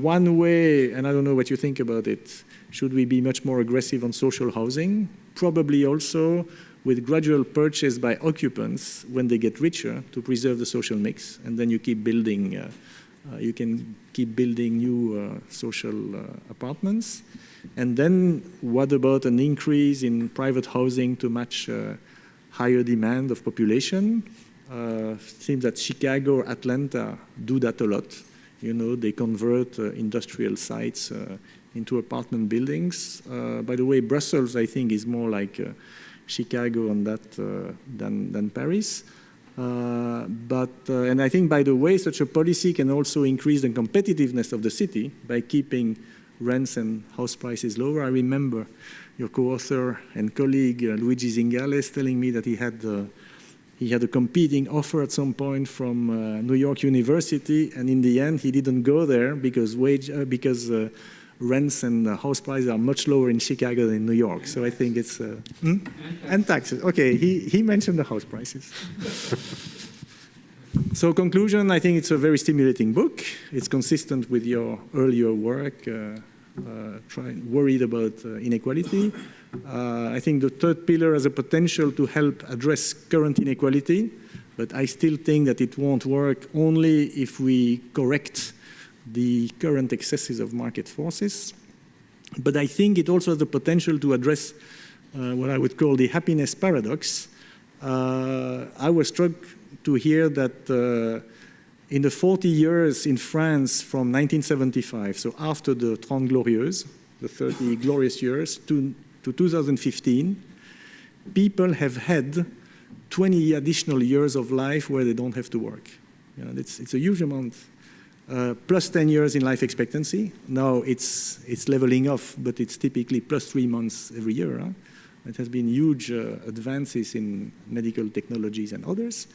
one way, and I don't know what you think about it, should we be much more aggressive on social housing? Probably also with gradual purchase by occupants when they get richer to preserve the social mix, and then you keep building. You can keep building new social apartments. And then what about an increase in private housing to match higher demand of population? It seems that Chicago or Atlanta do that a lot. They convert industrial sites into apartment buildings. By the way, Brussels, I think, is more like Chicago on that than Paris. And I think, by the way, such a policy can also increase the competitiveness of the city by keeping rents and house prices lower. I remember your co-author and colleague Luigi Zingales telling me that he had a competing offer at some point from New York University, and in the end he didn't go there because rents and house prices are much lower in Chicago than in New York. So I think it's and taxes. Okay, he mentioned the house prices. So conclusion, I think it's a very stimulating book. It's consistent with your earlier work, worried about inequality. I think the third pillar has a potential to help address current inequality, but I still think that it won't work only if we correct the current excesses of market forces. But I think it also has the potential to address what I would call the happiness paradox. I was struck to hear that in the 40 years in France from 1975, so after the Trente Glorieuses, the 30 glorious years, to 2015, people have had 20 additional years of life where they don't have to work. You know, it's a huge amount. Plus 10 years in life expectancy. Now it's leveling off, but it's typically plus 3 months every year. Huh? It has been huge advances in medical technologies and others.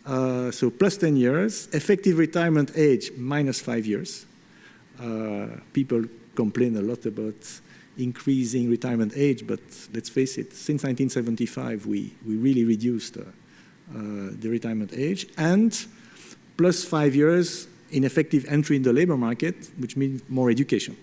So plus 10 years, effective retirement age minus 5 years. People complain a lot about increasing retirement age, but let's face it, since 1975, we really reduced the retirement age. And plus 5 years in effective entry in the labor market, which means more education.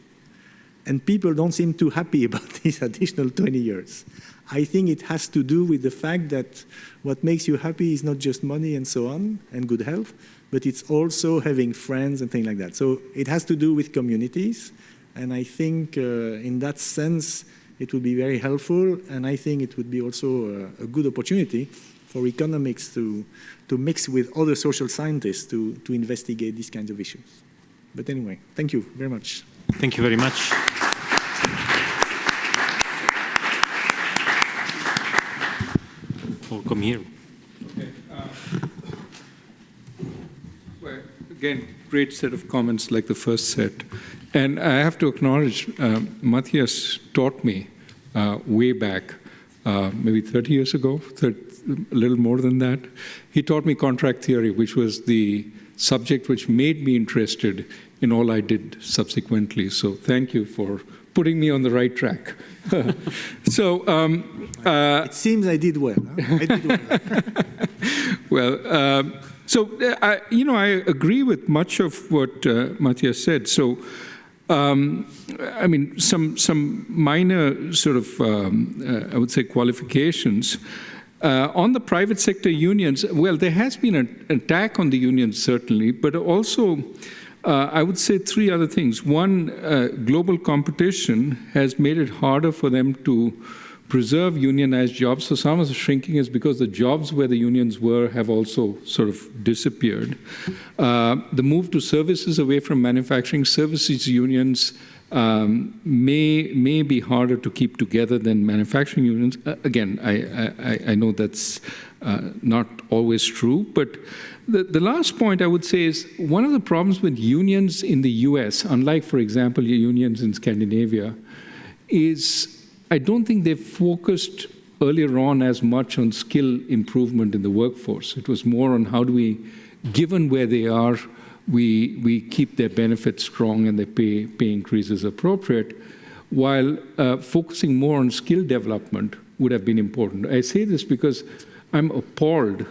And people don't seem too happy about these additional 20 years. I think it has to do with the fact that what makes you happy is not just money and so on, and good health, but it's also having friends and things like that. So it has to do with communities, and I think in that sense, it would be very helpful, and I think it would be also a good opportunity for economics to mix with other social scientists to investigate these kinds of issues. But anyway, thank you very much. Thank you very much. Oh, come here. Okay. Well, again, great set of comments like the first set. And I have to acknowledge, Matthias taught me way back, maybe 30 years ago, a little more than that. He taught me contract theory, which was the subject which made me interested in all I did subsequently. So thank you for putting me on the right track. So it seems I did well. Huh? I did well. Well, I agree with much of what Matthias said. So, I mean, some minor sort of, I would say, qualifications. On the private sector unions, well, there has been an attack on the unions, certainly, but also I would say three other things. One, global competition has made it harder for them to preserve unionized jobs. So some of the shrinking is because the jobs where the unions were have also sort of disappeared. The move to services away from manufacturing services unions may be harder to keep together than manufacturing unions. Again, I know that's not always true, but the last point I would say is one of the problems with unions in the US, unlike, for example, unions in Scandinavia, is I don't think they've focused earlier on as much on skill improvement in the workforce. It was more on how do we, given where they are, we keep their benefits strong and their pay increases appropriate, while focusing more on skill development would have been important. I say this because I'm appalled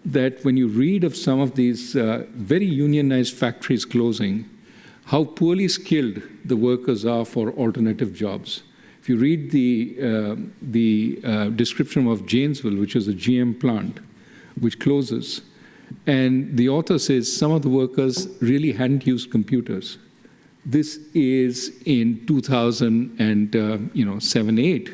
that when you read of some of these very unionized factories closing, how poorly skilled the workers are for alternative jobs. If you read the description of Janesville, which is a GM plant, which closes, and the author says some of the workers really hadn't used computers. This is in 2007, 8,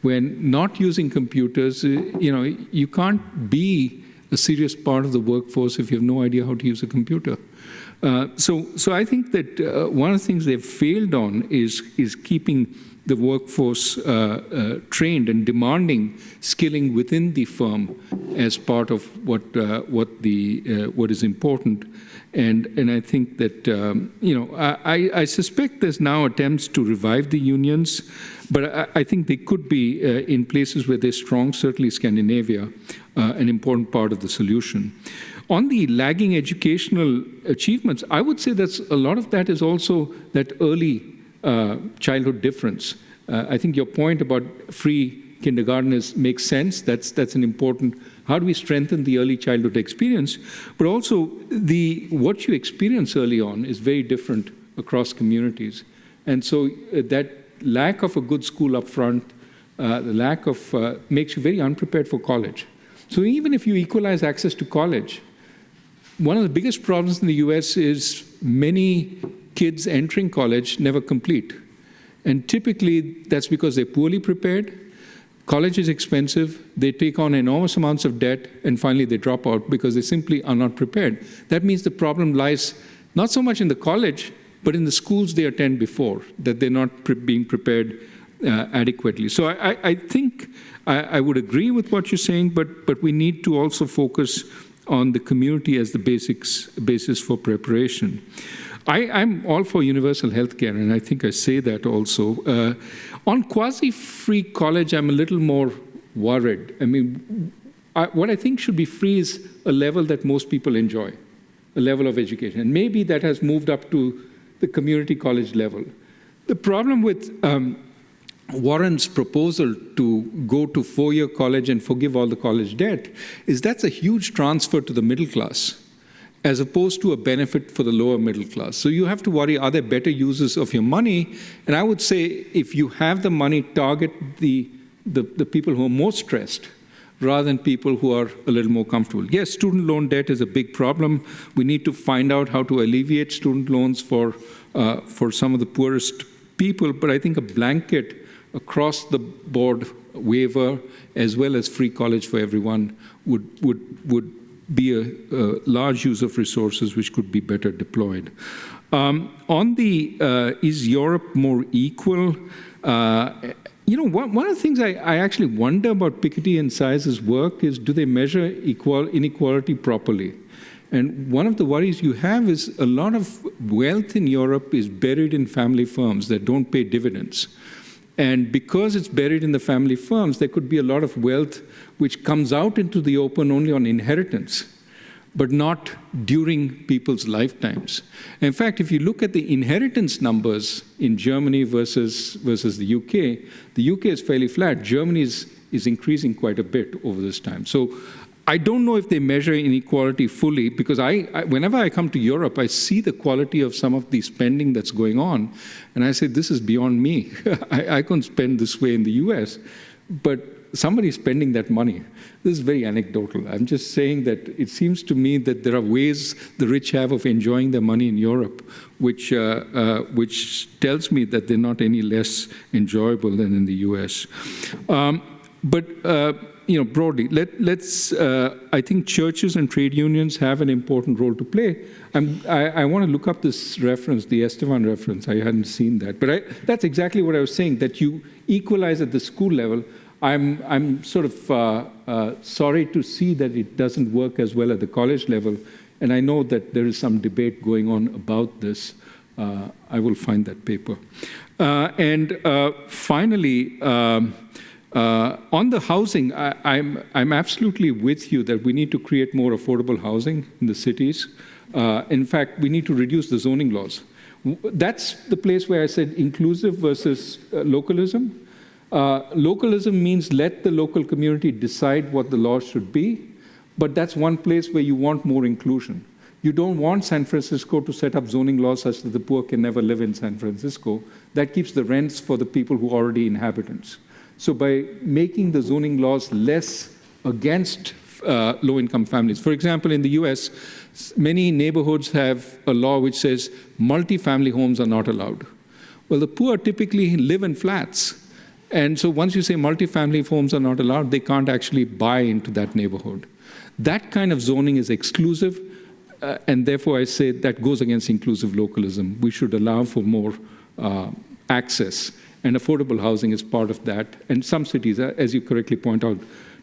when not using computers, you can't be a serious part of the workforce if you have no idea how to use a computer. So I think that one of the things they've failed on is keeping the workforce trained and demanding skilling within the firm as part of what is important. And I think that, I suspect there's now attempts to revive the unions, but I think they could be in places where they're strong, certainly Scandinavia, an important part of the solution. On the lagging educational achievements, I would say that a lot of that is also that early childhood difference. I think your point about free kindergarten makes sense. That's an important. How do we strengthen the early childhood experience? But also what you experience early on is very different across communities, and so that lack of a good school up front, the lack of makes you very unprepared for college. So even if you equalize access to college, one of the biggest problems in the US is many kids entering college never complete. And typically, that's because they're poorly prepared. College is expensive. They take on enormous amounts of debt, and finally they drop out because they simply are not prepared. That means the problem lies not so much in the college, but in the schools they attend before, that they're not being prepared adequately. So I think I would agree with what you're saying, but we need to also focus on the community as the basis for preparation. I'm all for universal healthcare, and I think I say that also. On quasi-free college, I'm a little more worried. I mean, what I think should be free is a level that most people enjoy, a level of education. And maybe that has moved up to the community college level. The problem with Warren's proposal to go to four-year college and forgive all the college debt is that's a huge transfer to the middle class, as opposed to a benefit for the lower middle class. So you have to worry, are there better uses of your money? And I would say if you have the money, target the people who are more stressed rather than people who are a little more comfortable. Yes, student loan debt is a big problem. We need to find out how to alleviate student loans for some of the poorest people, but I think a blanket across the board waiver as well as free college for everyone would be a large use of resources which could be better deployed. On the is Europe more equal? One of the things I actually wonder about Piketty and Size's work is, do they measure inequality properly? And one of the worries you have is a lot of wealth in Europe is buried in family firms that don't pay dividends. And because it's buried in the family firms, there could be a lot of wealth which comes out into the open only on inheritance, but not during people's lifetimes. In fact, if you look at the inheritance numbers in Germany versus the UK is fairly flat. Germany is increasing quite a bit over this time. So I don't know if they measure inequality fully, because whenever I come to Europe, I see the quality of some of the spending that's going on, and I say, this is beyond me. I couldn't spend this way in the US, but somebody's spending that money. This is very anecdotal. I'm just saying that it seems to me that there are ways the rich have of enjoying their money in Europe, which tells me that they're not any less enjoyable than in the US. Broadly, let's. I think churches and trade unions have an important role to play. I want to look up this reference, the Estevan reference. I hadn't seen that, but that's exactly what I was saying. That you equalize at the school level. I'm sort of sorry to see that it doesn't work as well at the college level, and I know that there is some debate going on about this. I will find that paper. Finally. On the housing, I'm absolutely with you that we need to create more affordable housing in the cities. In fact, we need to reduce the zoning laws. That's the place where I said inclusive versus localism. Localism means let the local community decide what the laws should be, but that's one place where you want more inclusion. You don't want San Francisco to set up zoning laws such that the poor can never live in San Francisco. That keeps the rents for the people who are already inhabitants. So by making the zoning laws less against low-income families. For example, in the US, many neighborhoods have a law which says multi-family homes are not allowed. Well, the poor typically live in flats. And so once you say multi-family homes are not allowed, they can't actually buy into that neighborhood. That kind of zoning is exclusive, and therefore I say that goes against inclusive localism. We should allow for more access. And affordable housing is part of that. And some cities, as you correctly point out,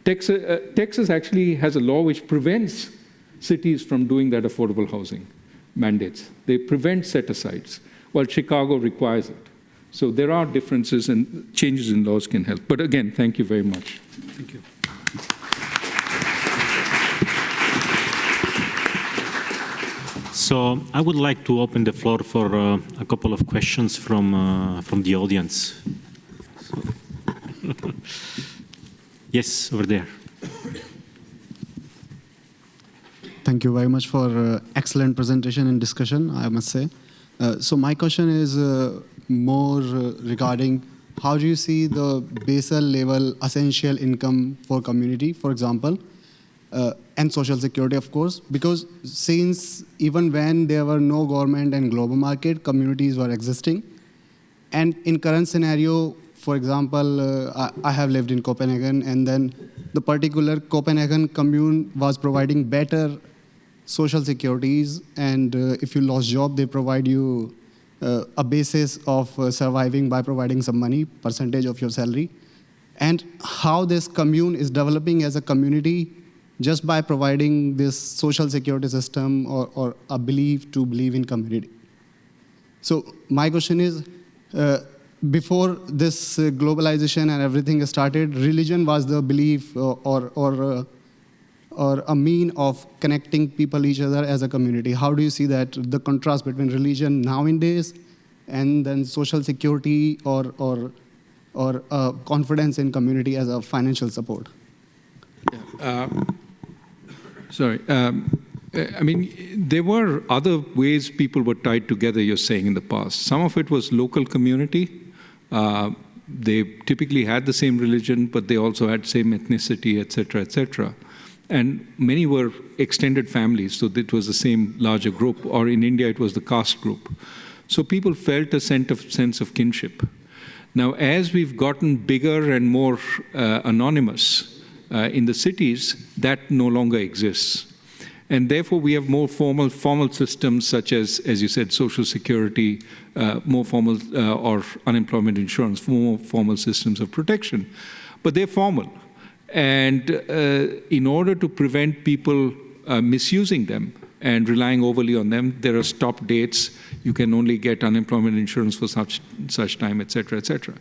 Texas actually has a law which prevents cities from doing that affordable housing mandates. They prevent set-asides, while Chicago requires it. So there are differences, and changes in laws can help. But again, thank you very much. Thank you. So I would like to open the floor for a couple of questions from the audience. Yes, over there. Thank you very much for excellent presentation and discussion, I must say. So my question is more regarding how do you see the basal level essential income for community, for example, and social security, of course, because since even when there were no government and global market, communities were existing. And in current scenario, for example, I have lived in Copenhagen, and then the particular Copenhagen commune was providing better social securities, and if you lost job, they provide you a basis of surviving by providing some money, percentage of your salary. And how this commune is developing as a community just by providing this social security system or a belief to believe in community. So my question is, before this globalization and everything started, religion was the belief or a mean of connecting people each other as a community. How do you see that, the contrast between religion nowadays and then social security or confidence in community as a financial support? Sorry. I mean, there were other ways people were tied together, you're saying, in the past. Some of it was local community. They typically had the same religion, but they also had same ethnicity, et cetera, et cetera. And many were extended families, so it was the same larger group. Or in India, it was the caste group. So people felt a sense of kinship. Now, as we've gotten bigger and more anonymous in the cities, that no longer exists. And therefore, we have more formal systems such as you said, social security, more formal or unemployment insurance, more formal systems of protection. But they're formal. And in order to prevent people misusing them and relying overly on them, there are stop dates. You can only get unemployment insurance for such time, et cetera, et cetera.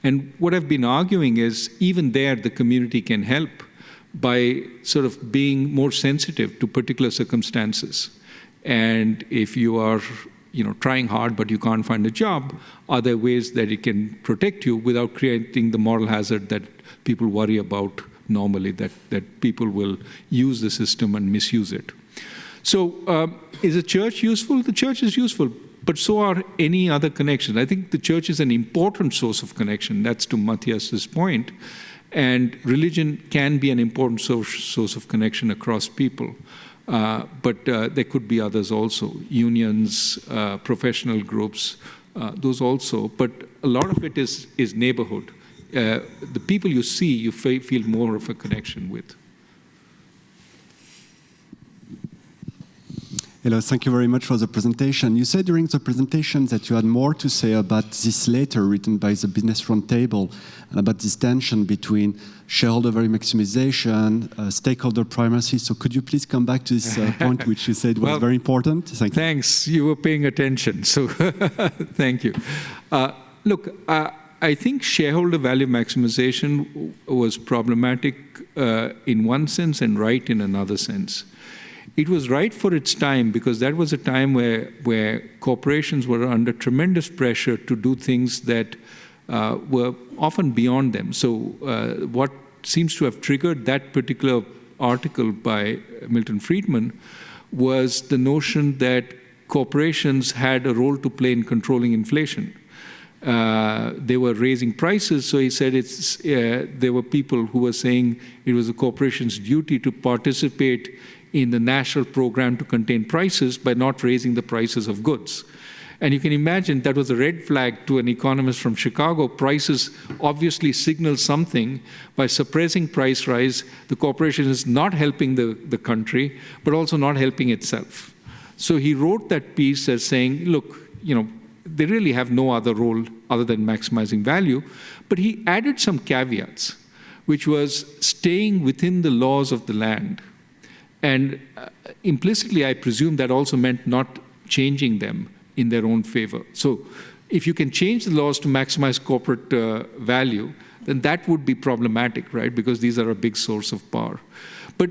And what I've been arguing is, even there, the community can help by sort of being more sensitive to particular circumstances. And if you are trying hard but you can't find a job, are there ways that it can protect you without creating the moral hazard that people worry about normally, that people will use the system and misuse it. So is the church useful? The church is useful, but so are any other connections. I think the church is an important source of connection. That's to Matthias's point. And religion can be an important source of connection across people. But there could be others also, unions, professional groups, those also. But a lot of it is neighborhood. The people you see, you feel more of a connection with. Hello, thank you very much for the presentation. You said during the presentation that you had more to say about this letter written by the Business Roundtable and about this tension between shareholder value maximization, stakeholder primacy. So could you please come back to this point which you said was very important? Thank you. Thanks. You were paying attention. So thank you. Look, I think shareholder value maximization was problematic in one sense and right in another sense. It was right for its time because that was a time where corporations were under tremendous pressure to do things that were often beyond them. So what seems to have triggered that particular article by Milton Friedman was the notion that corporations had a role to play in controlling inflation. They were raising prices, so he said there were people who were saying it was a corporation's duty to participate in the national program to contain prices by not raising the prices of goods. And you can imagine that was a red flag to an economist from Chicago. Prices obviously signal something. By suppressing price rise, the corporation is not helping the country, but also not helping itself. So he wrote that piece as saying, look, they really have no other role other than maximizing value. But he added some caveats, which was staying within the laws of the land. And implicitly, I presume that also meant not changing them in their own favor. So if you can change the laws to maximize corporate value, then that would be problematic, right? Because these are a big source of power. But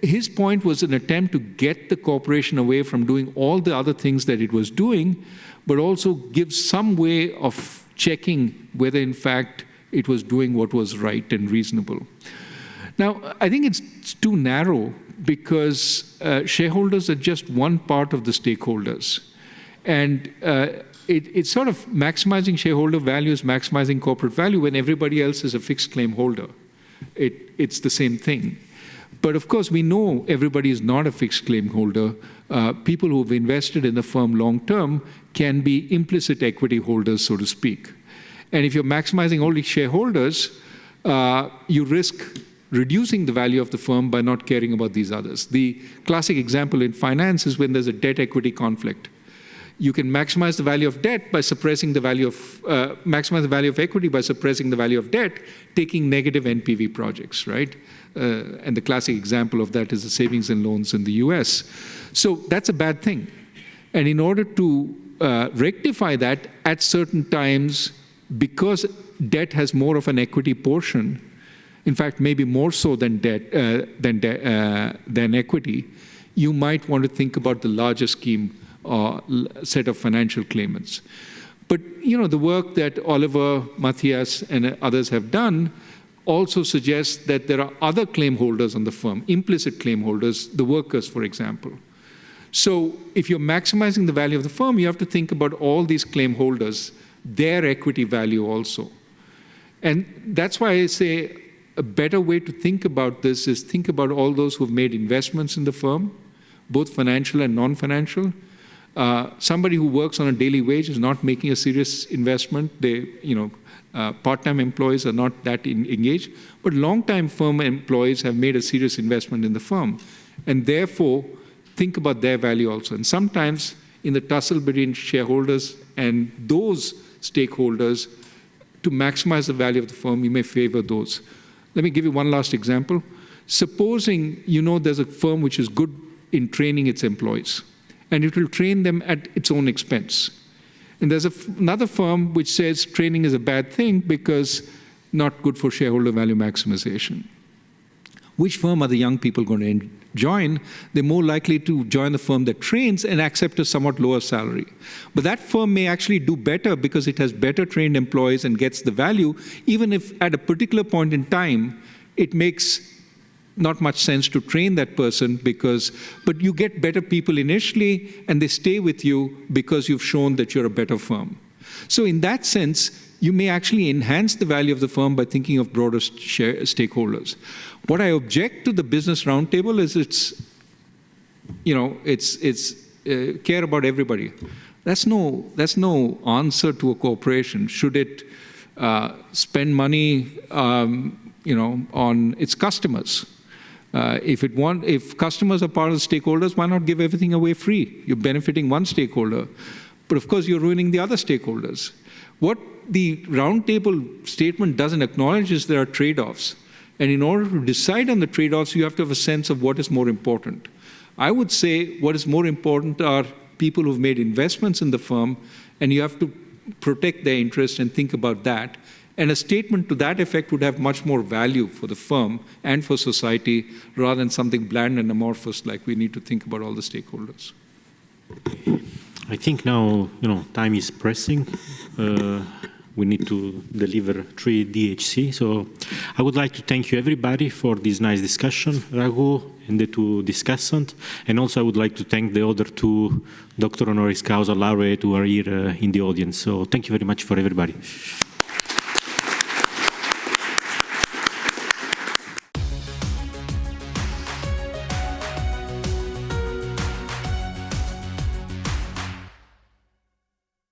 his point was an attempt to get the corporation away from doing all the other things that it was doing, but also give some way of checking whether, in fact, it was doing what was right and reasonable. Now, I think it's too narrow because shareholders are just one part of the stakeholders. And it's sort of maximizing shareholder value is maximizing corporate value when everybody else is a fixed claim holder. It's the same thing. But of course, we know everybody is not a fixed claim holder. People who have invested in the firm long term can be implicit equity holders, so to speak. And if you're maximizing only shareholders, you risk reducing the value of the firm by not caring about these others. The classic example in finance is when there's a debt-equity conflict. You can maximize the value of debt by suppressing the value of, maximize the value of equity by suppressing the value of debt, taking negative NPV projects, right? And the classic example of that is the savings and loans in the US. So that's a bad thing. And in order to rectify that at certain times, because debt has more of an equity portion, in fact, maybe more so than debt than equity, you might want to think about the larger scheme or set of financial claimants. But the work that Oliver, Matthias, and others have done also suggests that there are other claim holders on the firm, implicit claim holders, the workers, for example. So if you're maximizing the value of the firm, you have to think about all these claim holders, their equity value also. And that's why I say a better way to think about this is think about all those who've made investments in the firm, both financial and non-financial. Somebody who works on a daily wage is not making a serious investment. They, part-time employees are not that engaged, but long-time firm employees have made a serious investment in the firm, and therefore think about their value also. And sometimes in the tussle between shareholders and those stakeholders, to maximize the value of the firm, you may favor those. Let me give you one last example. Supposing there's a firm which is good in training its employees, and it will train them at its own expense. And there's another firm which says training is a bad thing because not good for shareholder value maximization. Which firm are the young people going to join? They're more likely to join the firm that trains and accept a somewhat lower salary. But that firm may actually do better because it has better trained employees and gets the value, even if at a particular point in time, it makes not much sense to train that person but you get better people initially and they stay with you because you've shown that you're a better firm. So in that sense, you may actually enhance the value of the firm by thinking of broader stakeholders. What I object to the Business Roundtable is it's care about everybody. That's no answer to a corporation. Should it spend money on its customers? If customers are part of the stakeholders, why not give everything away free? You're benefiting one stakeholder, but of course you're ruining the other stakeholders. What the roundtable statement doesn't acknowledge is there are trade-offs. And in order to decide on the trade-offs, you have to have a sense of what is more important. I would say what is more important are people who've made investments in the firm, and you have to protect their interests and think about that. And a statement to that effect would have much more value for the firm and for society rather than something bland and amorphous like we need to think about all the stakeholders. I think now, time is pressing. We need to deliver 3 DHC. So I would like to thank you everybody for this nice discussion, Raghu and the 2 discussants. And also I would like to thank the other 2 Dr. Honoris Causa laureates who are here in the audience. So thank you very much for everybody.